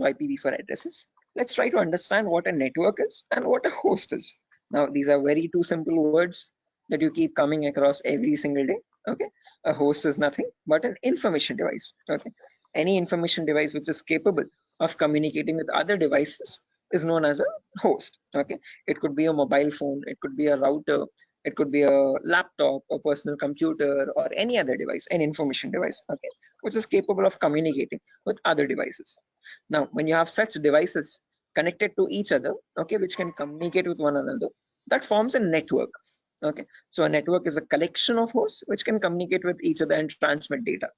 IPv4 addresses, let's try to understand what a network is and what a host is. Now, these are very two simple words that you keep coming across every single day. Okay, a host is nothing but an information device. Okay, any information device which is capable of communicating with other devices is known as a host. Okay, it could be a mobile phone, it could be a router, it could be a laptop, a personal computer, or any other device, an information device, okay, which is capable of communicating with other devices. Now, when you have such devices connected to each other, okay, which can communicate with one another, that forms a network. Okay, so a network is a collection of hosts which can communicate with each other and transmit data.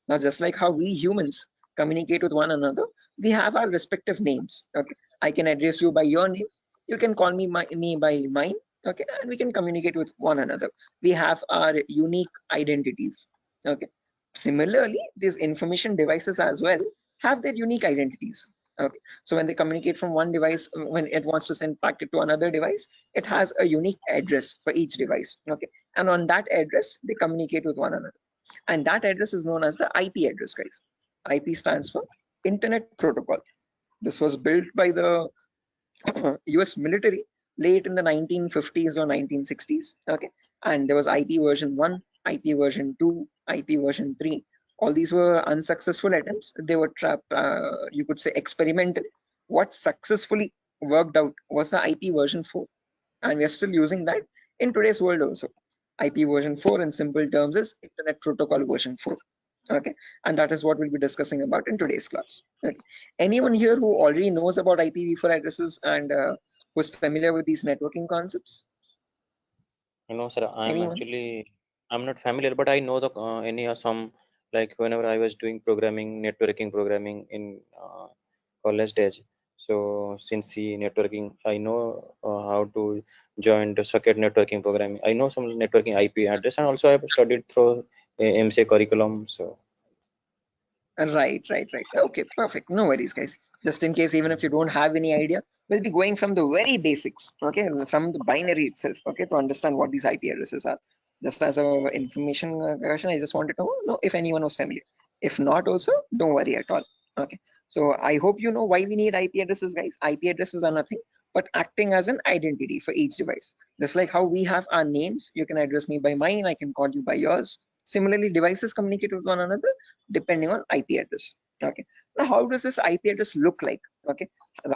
Now, just like how we humans communicate with one another, we have our respective names. Okay, I can address you by your name. You can call me by mine. Okay, and we can communicate with one another. We have our unique identities. Okay. Similarly, these information devices as well have their unique identities. Okay, so when they communicate from one device, when it wants to send packet to another device, it has a unique address for each device. Okay, and on that address, they communicate with one another. and that address is known as the IP address, guys. IP stands for Internet Protocol. This was built by the US military late in the 1950s or 1960s. Okay, and there was IP version 1, IP version 2, IP version 3. All these were unsuccessful attempts. They were you could say experimental. What successfully worked out was the IP version 4, and we are still using that in today's world also. IP version 4 in simple terms is Internet Protocol version 4. Okay, and that is what we'll be discussing about in today's class. Okay. Anyone here who already knows about IPv4 addresses and who's familiar with these networking concepts? No, sir. Anyone? I'm not familiar, but I know the some, like whenever I was doing programming, networking programming in college days. So since the networking, I know how to join the socket networking programming. I know some networking IP address, and also I've studied through MCA curriculum. So Right. Okay, perfect. No worries, guys. Just in case, even if you don't have any idea, we'll be going from the very basics, okay, from the binary itself, okay, to understand what these IP addresses are. Just as a information question, I just wanted to know if anyone was familiar. If not, also don't worry at all. Okay. So I hope you know why we need IP addresses, guys. IP addresses are nothing but acting as an identity for each device. Just like how we have our names, you can address me by mine, I can call you by yours. Similarly, devices communicate with one another depending on IP address. Okay. Now, how does this IP address look like? Okay.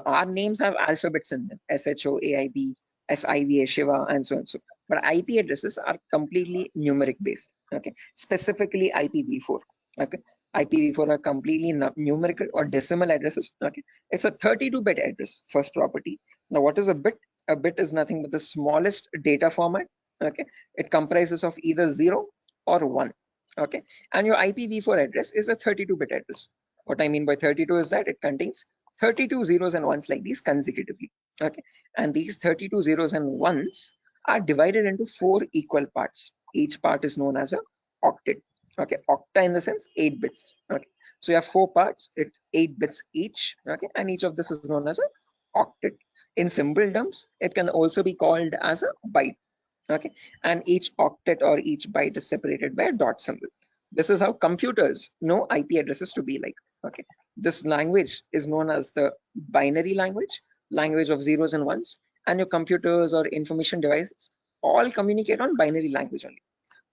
Our names have alphabets in them: SHOAIB, SIVA, Shiva, and so on. So, but IP addresses are completely numeric based. Okay. Specifically IPv4. Okay. IPv4 are completely numerical or decimal addresses. Okay. It's a 32-bit address, first property. Now, what is a bit? A bit is nothing but the smallest data format. Okay. It comprises of either 0 or 1. Okay, and your IPv4 address is a 32-bit address. What I mean by 32 is that it contains 32 zeros and ones like these consecutively. Okay, and these 32 zeros and ones are divided into 4 equal parts. Each part is known as a octet. Okay, octa in the sense 8 bits. Okay, so you have 4 parts, it's 8 bits each. Okay, and each of this is known as a octet. In simple terms, it can also be called as a byte. Okay, and each octet or each byte is separated by a dot symbol. This is how computers know IP addresses to be like. Okay, this language is known as the binary language of zeros and ones, and your computers or information devices all communicate on binary language only.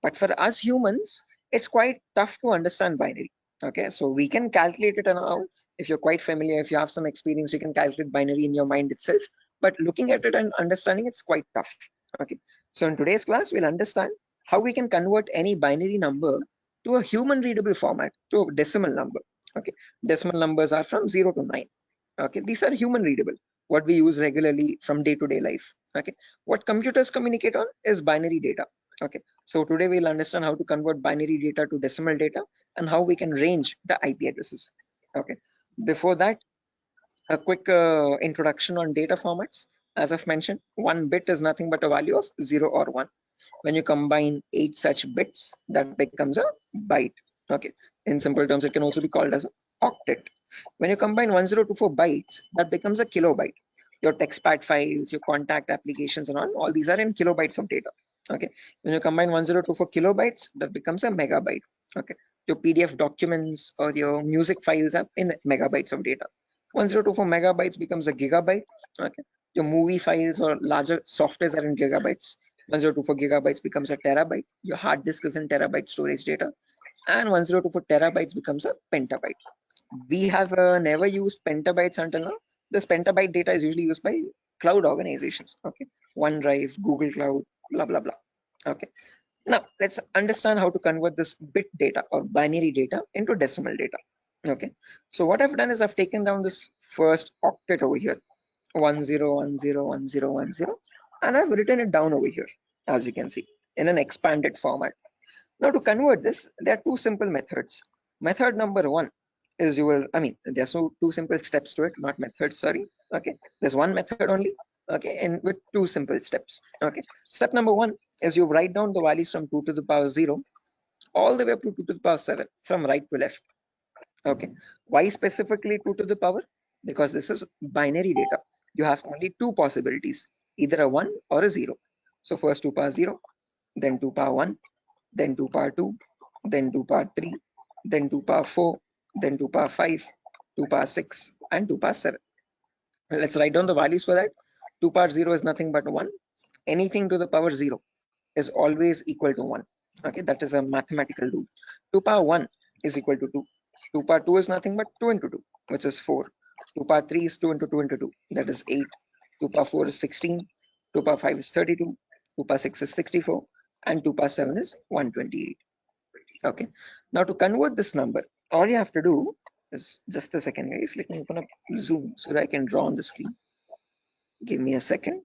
But for us humans, it's quite tough to understand binary. Okay, so we can calculate it now. If you're quite familiar, if you have some experience, you can calculate binary in your mind itself. But looking at it and understanding it's quite tough. Okay, so in today's class, we'll understand how we can convert any binary number to a human readable format, to a decimal number. Okay, decimal numbers are from 0 to 9. Okay, these are human readable, what we use regularly from day-to-day life. Okay, what computers communicate on is binary data. Okay, so today we'll understand how to convert binary data to decimal data and how we can range the IP addresses. Okay, before that, a quick introduction on data formats. As I've mentioned, 1 bit is nothing but a value of 0 or 1. When you combine 8 such bits, that becomes a byte. Okay, in simple terms, it can also be called as an octet. When you combine 1024 bytes, that becomes a kilobyte. Your textpad files, your contact applications, and all these are in kilobytes of data. Okay, when you combine 1024 kilobytes, that becomes a megabyte. Okay, your PDF documents or your music files are in megabytes of data. 1024 megabytes becomes a gigabyte. Okay, your movie files or larger softwares are in gigabytes. 1024 gigabytes becomes a terabyte. Your hard disk is in terabyte storage data, and 1024 terabytes becomes a petabyte. We have never used petabytes until now. This petabyte data is usually used by cloud organizations. Okay, OneDrive, Google Cloud, blah blah blah. Okay, now let's understand how to convert this bit data or binary data into decimal data. Okay, so what I've done is I've taken down this first octet over here, 10101010, and I've written it down over here, as you can see, in an expanded format. Now to convert this, there are 2 simple methods. Method number 1 is there's two simple steps to it, not methods, sorry. Okay, there's 1 method only. Okay, and with 2 simple steps. Okay, step number 1 is you write down the values from 2 to the power 0 all the way up to 2 to the power 7 from right to left. Okay, why specifically 2 to the power? Because this is binary data. You have only 2 possibilities, either a 1 or a 0. So first 2 power 0, then 2 power 1, then 2 power 2, then 2 power 3, then 2 power 4, then 2 power 5, 2 power 6, and 2 power 7. Let's write down the values for that. 2 power 0 is nothing but 1. Anything to the power 0 is always equal to 1. Okay, that is a mathematical rule. 2 power 1 is equal to 2. 2 power 2 is nothing but 2 into 2, which is 4. 2 power 3 is 2 into 2 into 2, that is 8. 2 power 4 is 16. 2 power 5 is 32. 2 power 6 is 64. And 2 power 7 is 128. Okay, now to convert this number, all you have to do is, just a second guys, let me open up Zoom so that I can draw on the screen. Give me a second.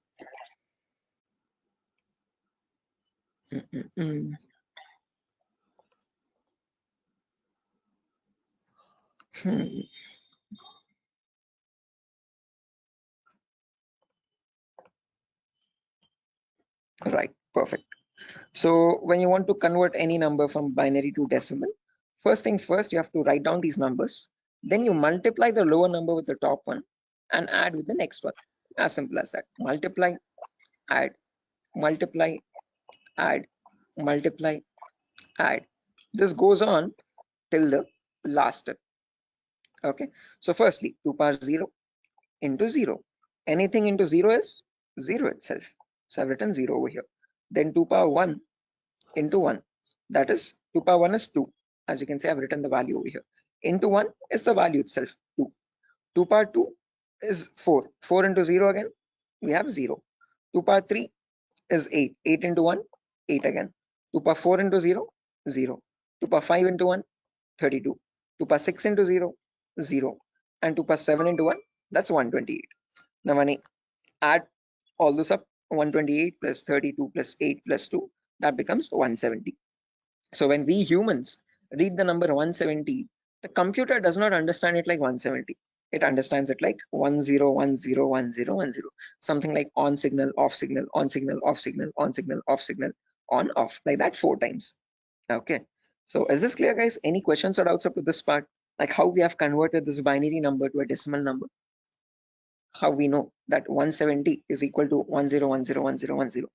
Right, perfect. So when you want to convert any number from binary to decimal, first things first, you have to write down these numbers. Then you multiply the lower number with the top one and add with the next one. As simple as that. Multiply, add, multiply, add, multiply, add. This goes on till the last step. Okay. So firstly, 2 power 0 into 0. Anything into 0 is 0 itself. So I've written 0 over here. Then 2 power 1 into 1. That is 2 power 1 is 2. As you can see, I've written the value over here. Into 1 is the value itself, 2. 2 power 2 is 4. 4 into 0 again, we have 0. 2 power 3 is 8. 8 into 1, 8 again. 2 power 4 into 0, 0. 2 power 5 into 1, 32. 2 power 6 into 0, 0. And 2 power 7 into 1, that's 128. Now when I add all this up, 128 plus 32 plus 8 plus 2, that becomes 170. So when we humans read the number 170, the computer does not understand it like 170. It understands it like 10101010, something like on signal, off signal, on signal, off signal, on signal, off signal, on, off, like that 4 times. Okay. So is this clear, guys? Any questions or doubts up to this part? Like how we have converted this binary number to a decimal number? How we know that 170 is equal to 10101010?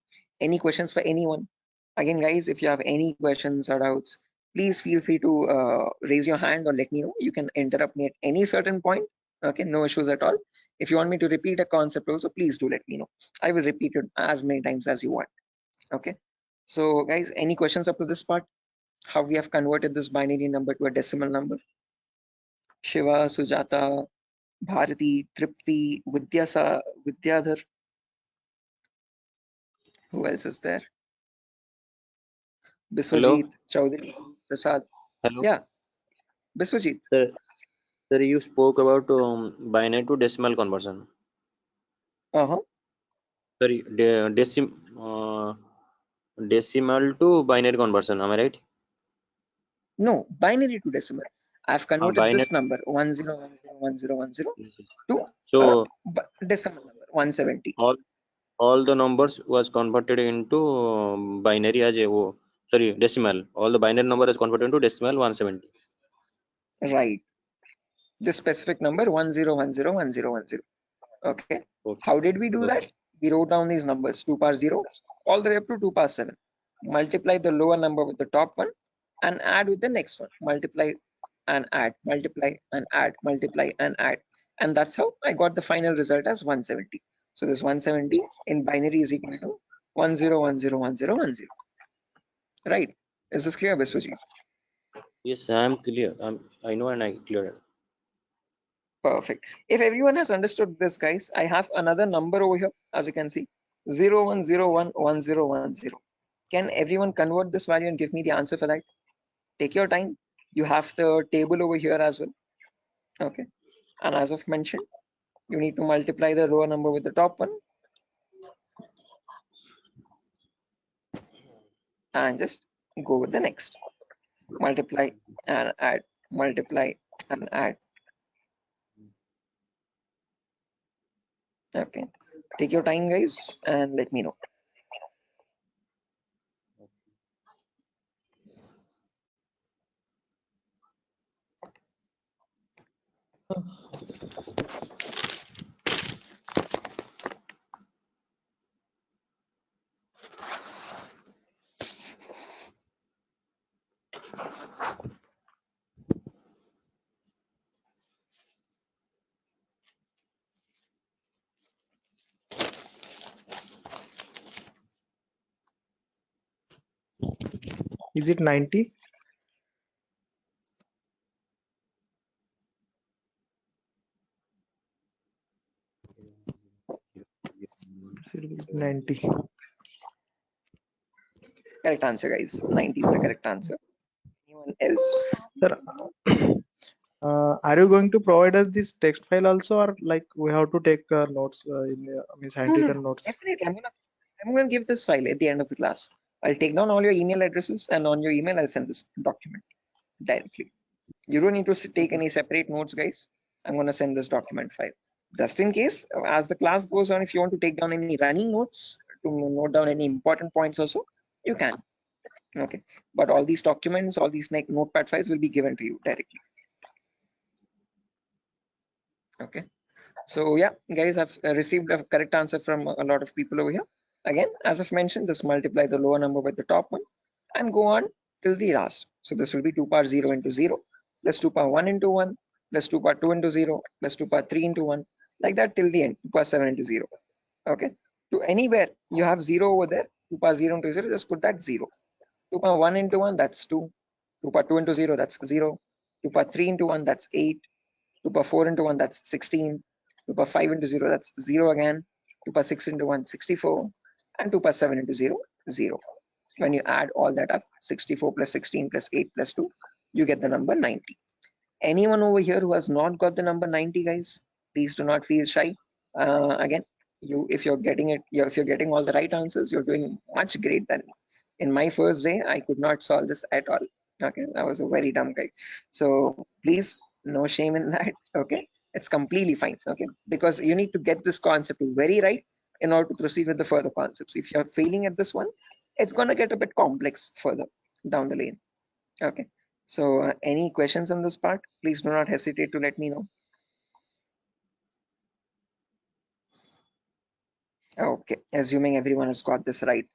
Any questions for anyone? Again, guys, if you have any questions or doubts, please feel free to raise your hand or let me know. You can interrupt me at any certain point. Okay, no issues at all. If you want me to repeat a concept also, please do let me know. I will repeat it as many times as you want. Okay. So guys, any questions up to this part? How we have converted this binary number to a decimal number? Shiva, Sujata, Bharati, Tripti, Vidyadhar. Who else is there? Hello. Biswajit, Chaudhary, Prasad. Hello. Yeah, Biswajit. Sir, you spoke about binary to decimal conversion. Sorry, decimal to binary conversion. Am I right? No, binary to decimal. I've converted Binary. this number 10101010 to So decimal number 170. all the numbers was converted into binary as a decimal. All the binary number is converted into decimal 170. Right. This specific number 10101010. Okay. How did we do that? We wrote down these numbers 2 power 0 all the way up to 2 power 7. Multiply the lower number with the top one and add with the next one. Multiply and add, multiply and add, multiply and add. And that's how I got the final result as 170. So this 170 in binary is equal to 10101010. Right. Is this clear, Biswajit? Yes, I am clear. I know and I clear. Perfect. If everyone has understood this, guys, I have another number over here, as you can see, 01011010. Can everyone convert this value and give me the answer for that? Take your time. You have the table over here as well. Okay. And as I've mentioned, you need to multiply the lower number with the top one. And just go with the next. Multiply and add, multiply and add. Okay. Take your time, guys, and let me know. Is it 90? Should be 90. Correct answer, guys. 90 is the correct answer. Anyone else? Sir, are you going to provide us this text file also, or like we have to take notes in means handwritten notes? Definitely. I'm gonna give this file at the end of the class. I'll take down all your email addresses, and on your email I'll send this document directly. You don't need to take any separate notes, guys. I'm gonna send this document file. Just in case, as the class goes on, if you want to take down any running notes to note down any important points also, you can. Okay. But all these documents, all these notepad files will be given to you directly. Okay. So yeah, guys, I've received a correct answer from a lot of people over here. Again, as I've mentioned, just multiply the lower number with the top one and go on till the last. So this will be 2 power 0 into 0 plus 2 power 1 into 1 plus 2 power 2 into 0 plus 2 power 3 into 1, like that till the end, 2 power 7 into 0. Okay. To anywhere you have 0 over there, 2 power 0 into 0, just put that 0. 2 power 1 into 1, that's 2. 2 power 2 into 0, that's 0. 2 power 3 into 1, that's 8. 2 power 4 into 1, that's 16. 2 power 5 into 0, that's 0 again. 2 power 6 into 1, 64. And 2 power 7 into 0, 0. When you add all that up, 64 plus 16 plus 8 plus 2, you get the number 90. Anyone over here who has not got the number 90, guys, please do not feel shy. Again, if you're getting all the right answers, you're doing much great than me. In my first day, I could not solve this at all. Okay, I was a very dumb guy. So please, no shame in that. Okay, it's completely fine. Okay, because you need to get this concept very right in order to proceed with the further concepts. If you're failing at this one, it's gonna get a bit complex further down the lane. Okay, so any questions on this part, please do not hesitate to let me know. Okay, assuming everyone has got this right.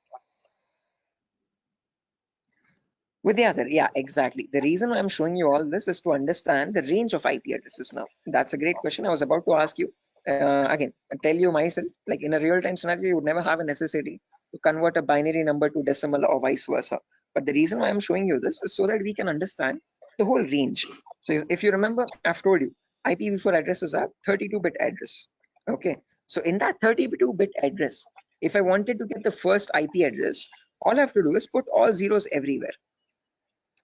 With the other, yeah, exactly. The reason I'm showing you all this is to understand the range of IP addresses now. That's a great question. I was about to ask you. Again, I tell you myself, like in a real-time scenario, you would never have a necessity to convert a binary number to decimal or vice versa. But the reason why I'm showing you this is so that we can understand the whole range. So if you remember, I've told you, IPv4 addresses are 32-bit address. Okay, so in that 32-bit address, if I wanted to get the first IP address, all I have to do is put all zeros everywhere.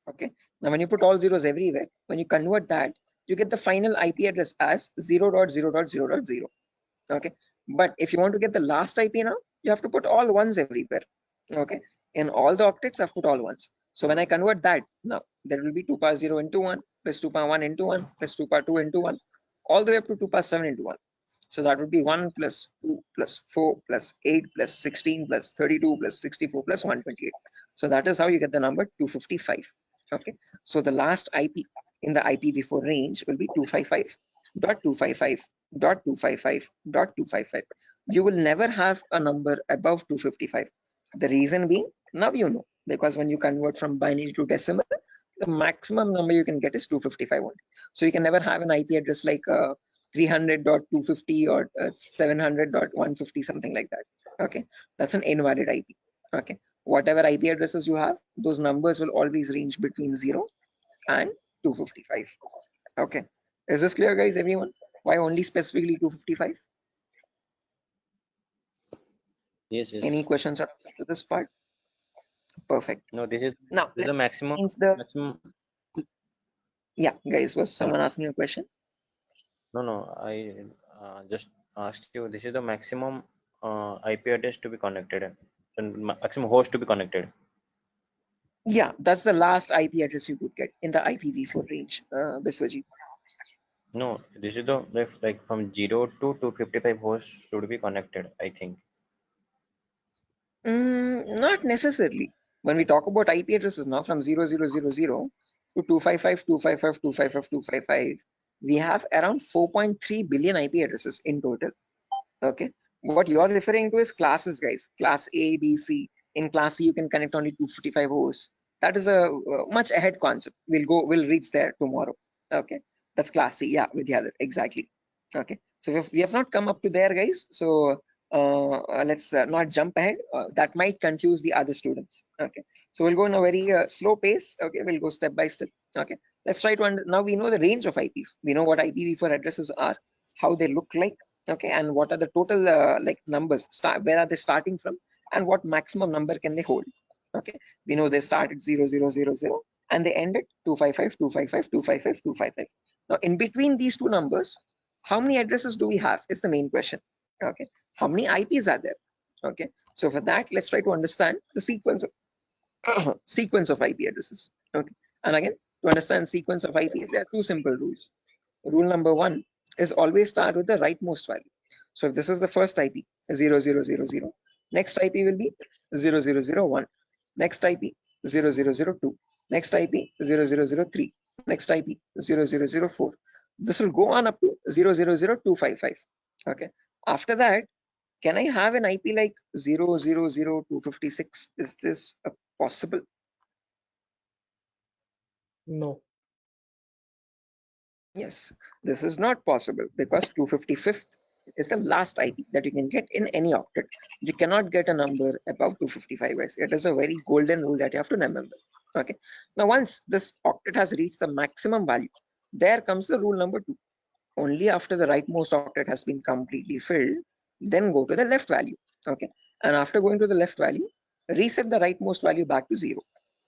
Okay, now when you put all zeros everywhere, when you convert that, you get the final IP address as 0.0.0.0. Okay, but if you want to get the last IP now, you have to put all ones everywhere. Okay, in all the octets I've put all ones. So when I convert that, now there will be 2 power 0 into 1 plus 2 power 1 into 1 plus 2 power 2 into 1 all the way up to 2 power 7 into 1. So that would be 1 plus 2 plus 4 plus 8 plus 16 plus 32 plus 64 plus 128. So that is how you get the number 255. Okay, so the last IP in the IPv4 range will be 255.255.255.255. You will never have a number above 255. The reason being, now you know, because when you convert from binary to decimal, the maximum number you can get is 255 only. So you can never have an IP address like 300.250 or 700.150, something like that. Okay, that's an invalid IP. Okay, whatever IP addresses you have, those numbers will always range between 0 and 255. Okay, is this clear, guys? Everyone, why only specifically 255? Yes. Any questions to this part? Perfect. No, this is Now the maximum. Maximum. Yeah, guys, was someone asking a question? No, I just asked you. This is the maximum IP address to be connected, and maximum host to be connected. Yeah, that's the last IP address you could get in the IPv4 range, Biswajit. No, this is the like from 0 to 255 hosts should be connected, I think. Not necessarily. When we talk about IP addresses now from 0000 to 255, 255, 255, 255, we have around 4.3 billion IP addresses in total. Okay, what you are referring to is classes, guys. Class A, B, C. In class C, you can connect only 255 hosts. That is a much ahead concept. We'll reach there tomorrow. Okay, that's class C. Yeah, with the other, exactly. Okay, so we have not come up to there, guys. So let's not jump ahead. That might confuse the other students. Okay, so we'll go in a very slow pace. Okay, we'll go step by step. Okay, let's try to now we know the range of IPs. We know what IPv4 addresses are, how they look like. Okay, and what are the total like numbers? Where are they starting from, and what maximum number can they hold? Okay, we know they start at 0000 and they end at 255, 255, 255, 255. Now, in between these two numbers, how many addresses do we have is the main question. Okay, how many IPs are there? Okay, so for that, let's try to understand the sequence of sequence of IP addresses. Okay, and again, to understand sequence of IP, there are two simple rules. Rule number one is always start with the rightmost value. So if this is the first IP, 0000, next IP will be 0001, next IP 0002, next IP 0003, next IP 0004. This will go on up to 000255. Okay, after that, can I have an IP like 000256? Is this possible? No. Yes, this is not possible because 255th is the last IP that you can get in any octet. You cannot get a number above 255, guys. It is a very golden rule that you have to remember. Okay. Now, once this octet has reached the maximum value, there comes the rule number 2. Only after the rightmost octet has been completely filled, then go to the left value. Okay. And after going to the left value, reset the rightmost value back to 0.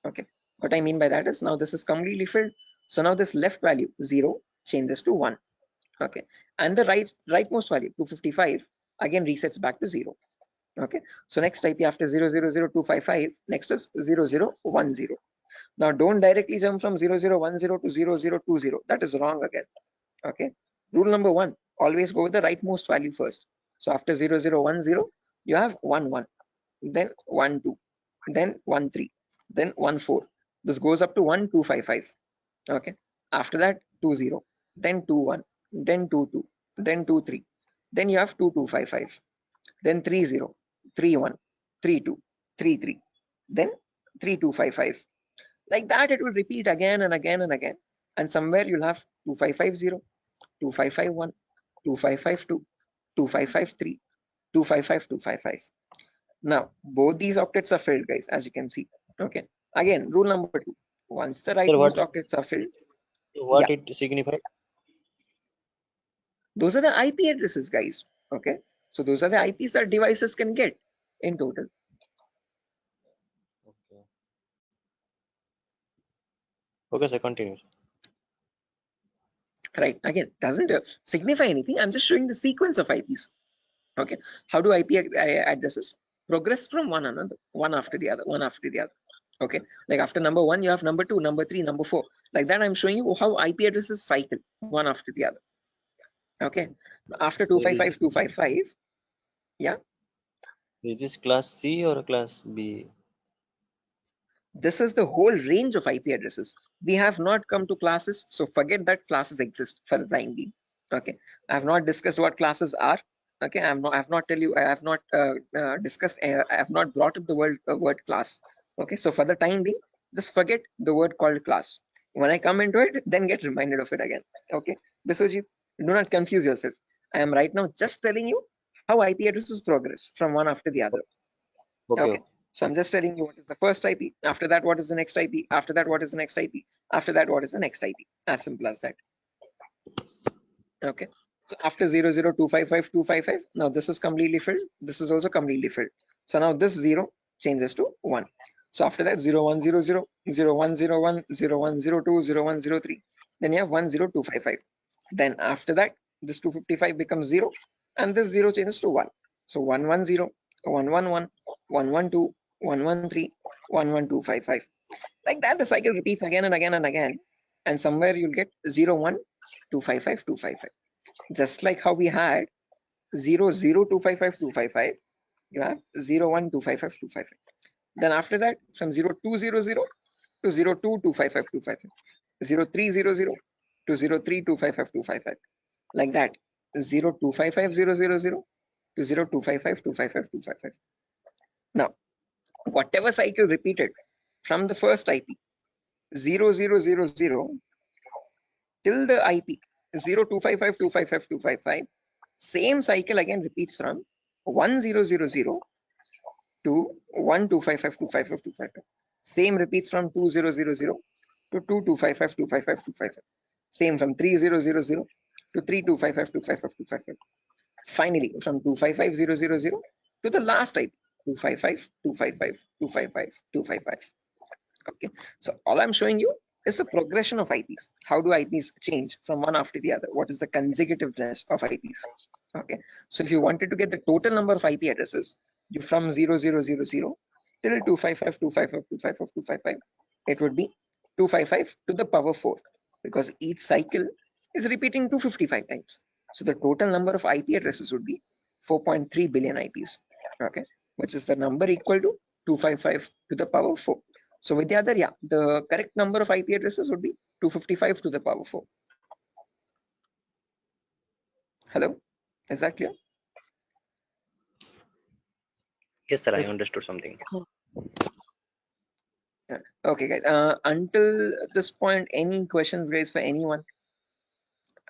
Okay. What I mean by that is now this is completely filled. So now this left value 0 changes to 1. Okay, and the rightmost value 255 again resets back to 0. Okay, so next IP after 000255, next is 0010. Now don't directly jump from 0010 to 0020. That is wrong again. Okay, rule number 1, always go with the rightmost value first. So after 0010, you have 11, then 12, then 13, then 14. This goes up to 1255. Okay, after that 20, then 21, then 22, then 23, then you have 2255, then 30, 31, 32, 33, then 3255. Like that it will repeat again and again and again, and somewhere you'll have 2550, 2551, 2552, 2553, 255, 255. Now both these octets are filled, guys, as you can see. Okay, again rule number 2, once the Sir, rightmost octets are filled, what yeah, it signifies? those are the IP addresses, guys. Okay, so those are the IPs that devices can get in total. Okay. Okay, sir, continue. Right, again, doesn't signify anything. I'm just showing the sequence of IPs. Okay, how do IP addresses progress from one another, one after the other, one after the other? Okay, like after number 1, you have number 2, number 3, number 4. Like that, I'm showing you how IP addresses cycle one after the other. Okay, after 255, 255, yeah. Is this class C or class B? This is the whole range of IP addresses. We have not come to classes, so forget that classes exist for the time being. Okay, I have not discussed what classes are. Okay, I have not discussed. I have not brought up the word class. Okay, so for the time being, just forget the word called class. When I come into it, then get reminded of it again. Okay, Biswajit, do not confuse yourself. I am right now just telling you how IP addresses progress from one after the other. Okay. So I'm just telling you what is the first IP. After that, what is the next IP? After that, what is the next IP? After that, what is the next IP? As simple as that. Okay. So after 00255, now this is completely filled. This is also completely filled. So now this 0 changes to 1. So after that 0100, 0101, 0102, 0103. Then you have 10255. Then after that, this 255 becomes 0 and this 0 changes to 1. So 110, 111, 112, 113, 11255. Like that, the cycle repeats again and again and again. And somewhere you'll get 01, 255, 255. Just like how we had 00255, 255, you have 01, 255, 255. Then after that, from 0200 to 02255255, 0300 to 03255, like that, 0255000 to 0255255255. Now, whatever cycle repeated from the first IP 0000 till the IP 0255255, same cycle again repeats from 1000 to 1255.255.255. Same repeats from 2000 to 2255.255.255. Same from 3000 to 3255.255.255. Finally, from 255000 to the last IP, 255.255.255.255. Okay, so all I'm showing you is the progression of IPs. How do IPs change from one after the other? What is the consecutiveness of IPs? Okay, so if you wanted to get the total number of IP addresses, you from 0000 till 255.255.255.255, it would be 255 to the power 4, because each cycle is repeating 255 times. So the total number of IP addresses would be 4.3 billion IPs. Okay, which is the number equal to 255 to the power 4. So with the other, yeah, the correct number of IP addresses would be 255 to the power 4. Hello, is that clear? Yes, sir. I If- understood something. Okay, guys. Until this point, any questions, guys, for anyone?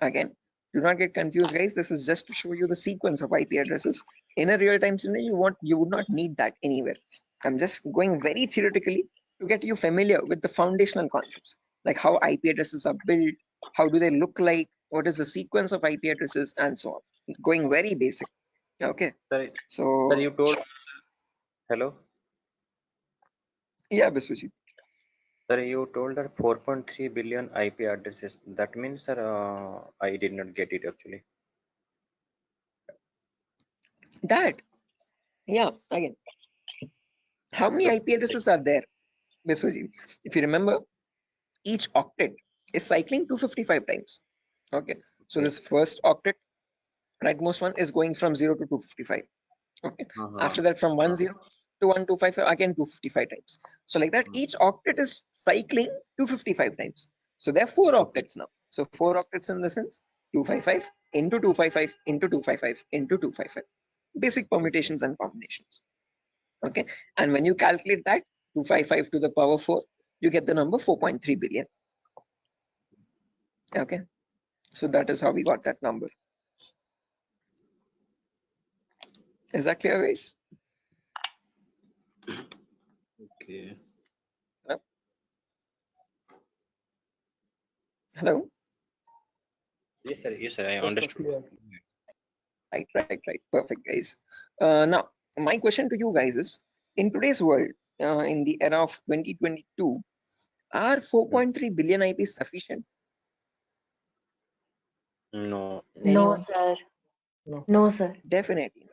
Again, do not get confused, guys. This is just to show you the sequence of IP addresses. In a real-time scenario, you would not need that anywhere. I'm just going very theoretically to get you familiar with the foundational concepts, like how IP addresses are built, how do they look like, what is the sequence of IP addresses, and so on. Going very basic. Okay. Sir, So sir, you told. Hello. yeah, Biswajit. Sir, you told that 4.3 billion IP addresses. That means, sir, I did not get it actually. That, yeah, again, how many IP addresses are there, Biswajit? If you remember, each octet is cycling 255 times. Okay, so this first octet, rightmost one, is going from 0 to 255. Okay, after that from 10 to 1255, again 255 times. So like that, each octet is cycling 255 times. So there are 4 octets now. So 4 octets in the sense 255 into 255 into 255 into 255. Basic permutations and combinations. Okay, and when you calculate that 255 to the power 4, you get the number 4.3 billion. Okay, so that is how we got that number. Is that clear, guys? Okay. Hello? Yes, sir. Yes, sir. I Yes, sir, understood. clear. Right. Perfect, guys. Now, my question to you guys is, in today's world, in the era of 2022, are 4.3 billion IPs sufficient? No. No, Anyone? sir. No. No, sir. Definitely.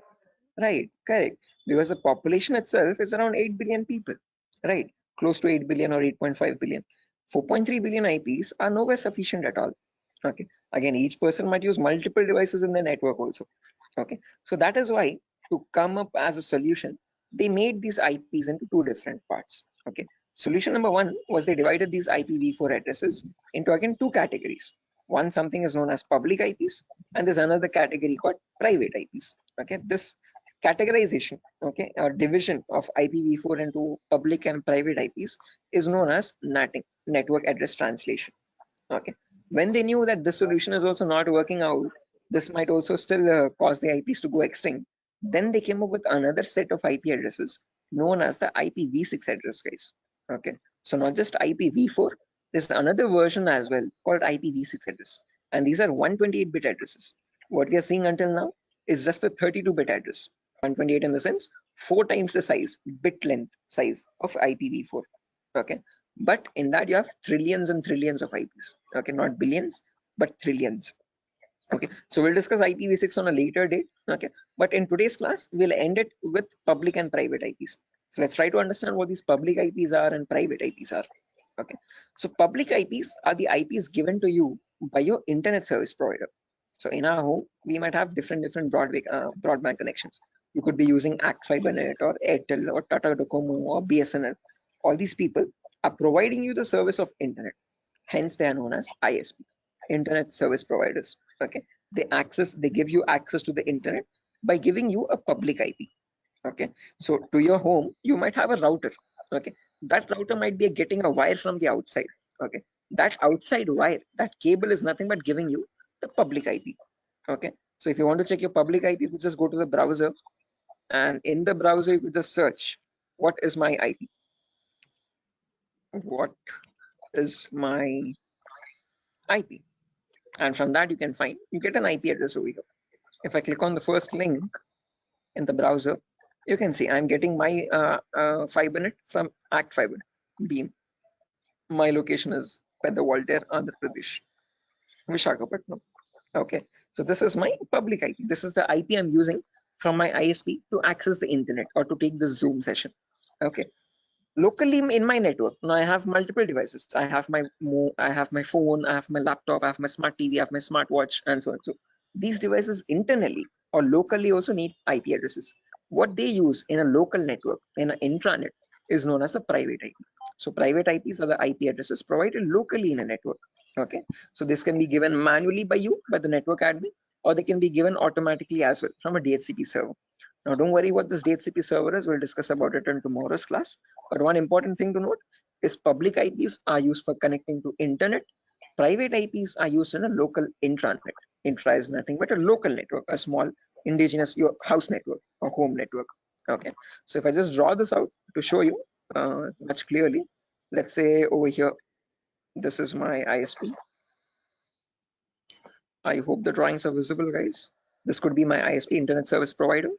Right, correct. Because the population itself is around 8 billion people, right? Close to 8 billion or 8.5 billion. 4.3 billion IPs are nowhere sufficient at all. Okay. Again, each person might use multiple devices in the network also. Okay. So that is why, to come up as a solution, they made these IPs into 2 different parts. Okay. Solution number 1 was they divided these IPv4 addresses into again 2 categories. One, something is known as public IPs, and there's another category called private IPs. Okay. This categorization, okay, or division of IPv4 into public and private IPs is known as NATing, network address translation. Okay, when they knew that this solution is also not working out, this might also still cause the IPs to go extinct, then they came up with another set of IP addresses known as the IPv6 address, guys. Okay, so not just IPv4, there's another version as well called IPv6 address, and these are 128-bit addresses. What we are seeing until now is just a 32-bit address. 128 in the sense 4 times the size, bit length size of IPv4. Okay, but in that you have trillions and trillions of IPs. Okay, not billions, but trillions. Okay, so we'll discuss IPv6 on a later date. Okay, but in today's class, we'll end it with public and private IPs. So let's try to understand what these public IPs are and private IPs are. Okay, so public IPs are the IPs given to you by your internet service provider. So in our home, we might have different broadband connections. You could be using Act FiberNet or Airtel or Tata Docomo or BSNL. All these people are providing you the service of internet. Hence, they are known as ISP, internet service providers. Okay, they give you access to the internet by giving you a public IP. Okay, so to your home, you might have a router. Okay, that router might be getting a wire from the outside. Okay, that outside wire, that cable is nothing but giving you the public IP. Okay, so if you want to check your public IP, you just go to the browser and in the browser you could just search what is my IP. What is my IP? And from that you can find, you get an IP address over here. If I click on the first link in the browser, you can see I'm getting my fibernet from Act Fiber Beam. My location is Pedder Voltaire, Andhra Pradesh, Vishakhapatnam. Okay, so this is my public IP. This is the IP I'm using from my ISP to access the internet or to take the Zoom session. Okay, locally in my network, now I have multiple devices. I have my phone, I have my laptop, I have my smart TV, I have my smartwatch, and so on. So these devices internally or locally also need IP addresses. What they use in a local network, in an intranet, is known as a private IP. So private IPs are the IP addresses provided locally in a network. Okay, so this can be given manually by you, by the network admin, or they can be given automatically as well from a DHCP server. Now don't worry what this DHCP server is, we'll discuss about it in tomorrow's class. But one important thing to note is public IPs are used for connecting to internet. Private IPs are used in a local intranet. Intra is nothing but a local network, a small indigenous your house network or home network. Okay, so if I just draw this out to show you much clearly, let's say over here, this is my ISP. I hope the drawings are visible, guys. This could be my ISP, internet service provider.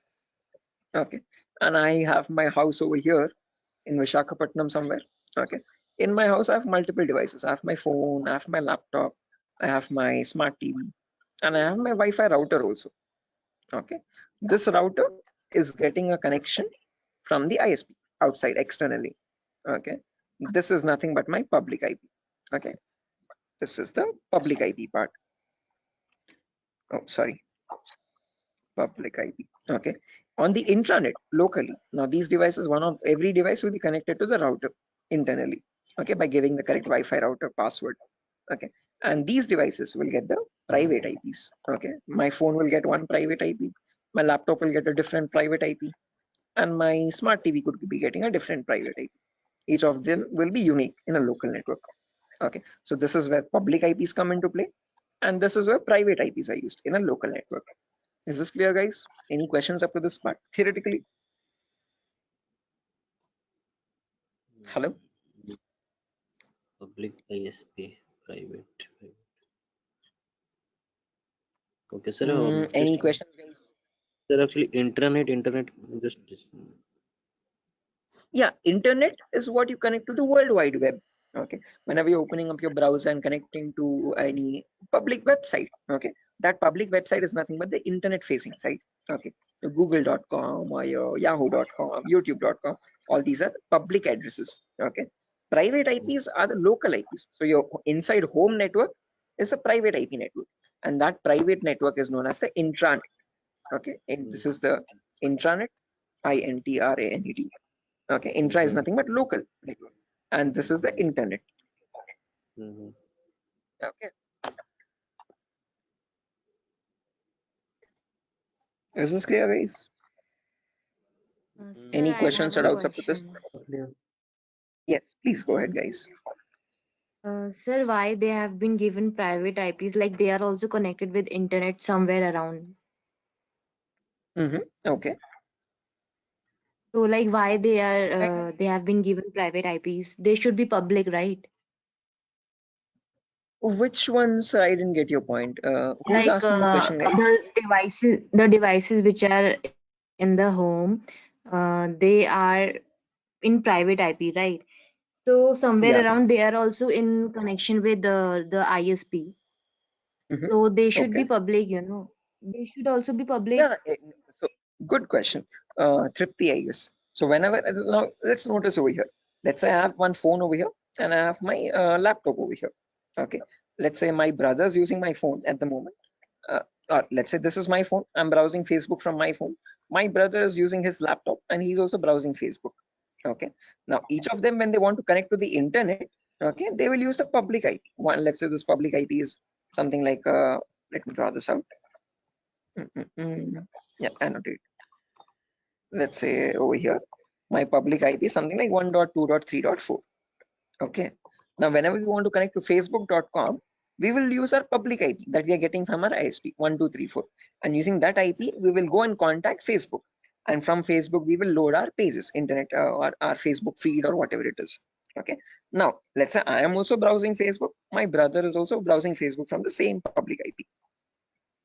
Okay, and I have my house over here in Vishakhapatnam somewhere. Okay, in my house I have multiple devices. I have my phone, I have my laptop, I have my smart TV, and I have my Wi-Fi router also. Okay, this router is getting a connection from the ISP outside externally. Okay, this is nothing but my public IP. Okay, this is the public IP part. Oh, sorry, public IP. Okay, on the intranet locally. Now these devices, every device will be connected to the router internally. Okay, by giving the correct Wi-Fi router password. Okay, and these devices will get the private IPs. Okay, my phone will get one private IP, my laptop will get a different private IP, and my smart TV could be getting a different private IP. Each of them will be unique in a local network. Okay, so this is where public IPs come into play, and this is where private IPs are used in a local network. Is this clear, guys? Any questions up to this part theoretically? Hello? Public ISP, private. Okay, sir. Any questions, guys? Sir, actually, internet, just Yeah, internet is what you connect to the World Wide Web. Okay, whenever you're opening up your browser and connecting to any public website, okay, that public website is nothing but the internet facing site. Okay, your google.com or your yahoo.com, youtube.com, all these are the public addresses. Okay, private IPs are the local IPs. So your inside home network is a private IP network, and that private network is known as the intranet. Okay, and this is the intranet, INTRANET. Okay, intra is nothing but local network, and this is the internet. Okay, is this clear, guys? Sir, Any I questions have or a doubts up to this? question. Yes, please go ahead, guys. Sir, why they have been given private IPs? Like they are also connected with internet somewhere around. Okay. So like why they have been given private IPs? They should be public, right? Which ones? I didn't get your point. Who's Like asking the question, guys? the devices which are in the home, they are in private IP, right? So somewhere Yeah. around they are also in connection with the ISP. So they should be Okay. public, you know. They should also be public. Yeah. So good question, Tripti, I guess. So whenever now let's notice over here. Let's say I have one phone over here and I have my laptop over here. Okay. Let's say my brother's using my phone at the moment. Or let's say this is my phone. I'm browsing Facebook from my phone. My brother is using his laptop and he's also browsing Facebook. Okay. Now each of them, when they want to connect to the internet, okay, they will use the public IP. One, let's say this public IP is something like let me draw this out. Yeah, annotate. Let's say over here, my public IP is something like 1.2.3.4. Okay. Now, whenever we want to connect to facebook.com, we will use our public IP that we are getting from our ISP 1234. And using that IP, we will go and contact Facebook. and from Facebook we will load our pages, internet or our Facebook feed or whatever it is. Okay, now let's say I am also browsing Facebook, my brother is also browsing Facebook from the same public IP.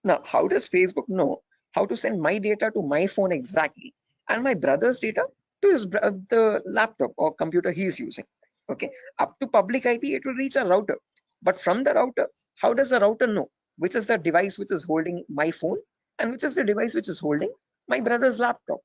Now how does Facebook know how to send my data to my phone exactly and my brother's data to his the laptop or computer he is using? Okay, up to public IP it will reach a router, but from the router, how does the router know which is the device which is holding my phone and which is the device which is holding my brother's laptop?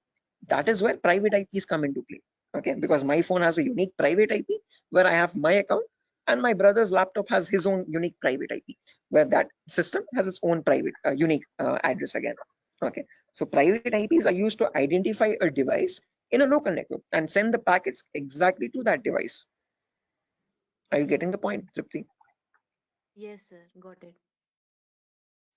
That is where private IPs come into play. Okay, because my phone has a unique private IP where I have my account, and my brother's laptop has his own unique private IP where that system has its own private unique address again. Okay, so private IPs are used to identify a device in a local network and send the packets exactly to that device. Are you getting the point, Tripti? Yes, sir. Got it.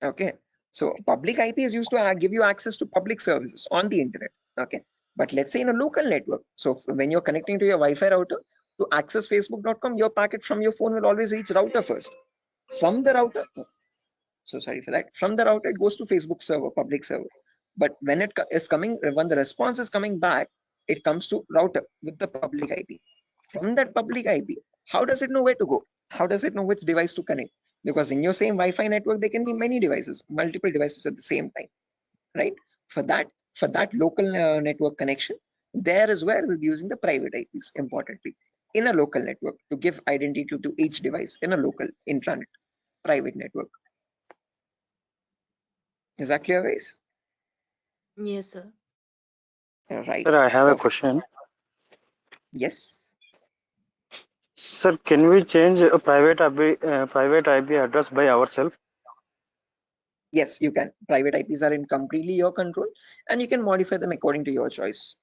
Okay, so public IP is used to give you access to public services on the internet. Okay, but let's say in a local network, so when you're connecting to your Wi-Fi router to access facebook.com, your packet from your phone will always reach router first. From the router, so sorry for that, from the router it goes to Facebook server, public server, but when it is coming, when the response is coming back, it comes to router with the public IP. From that public IP, how does it know where to go? How does it know which device to connect? Because in your same Wi-Fi network there can be many devices, multiple devices at the same time, right? For that local network connection, there is where we'll be using the private IPs importantly in a local network to give identity to each device in a local intranet private network. Is that clear, guys? Yes, sir. Right. Sir, I have a Perfect. question. Yes. Sir, can we change a private IP address by ourselves? Yes, you can. Private IPs are in completely your control, and you can modify them according to your choice.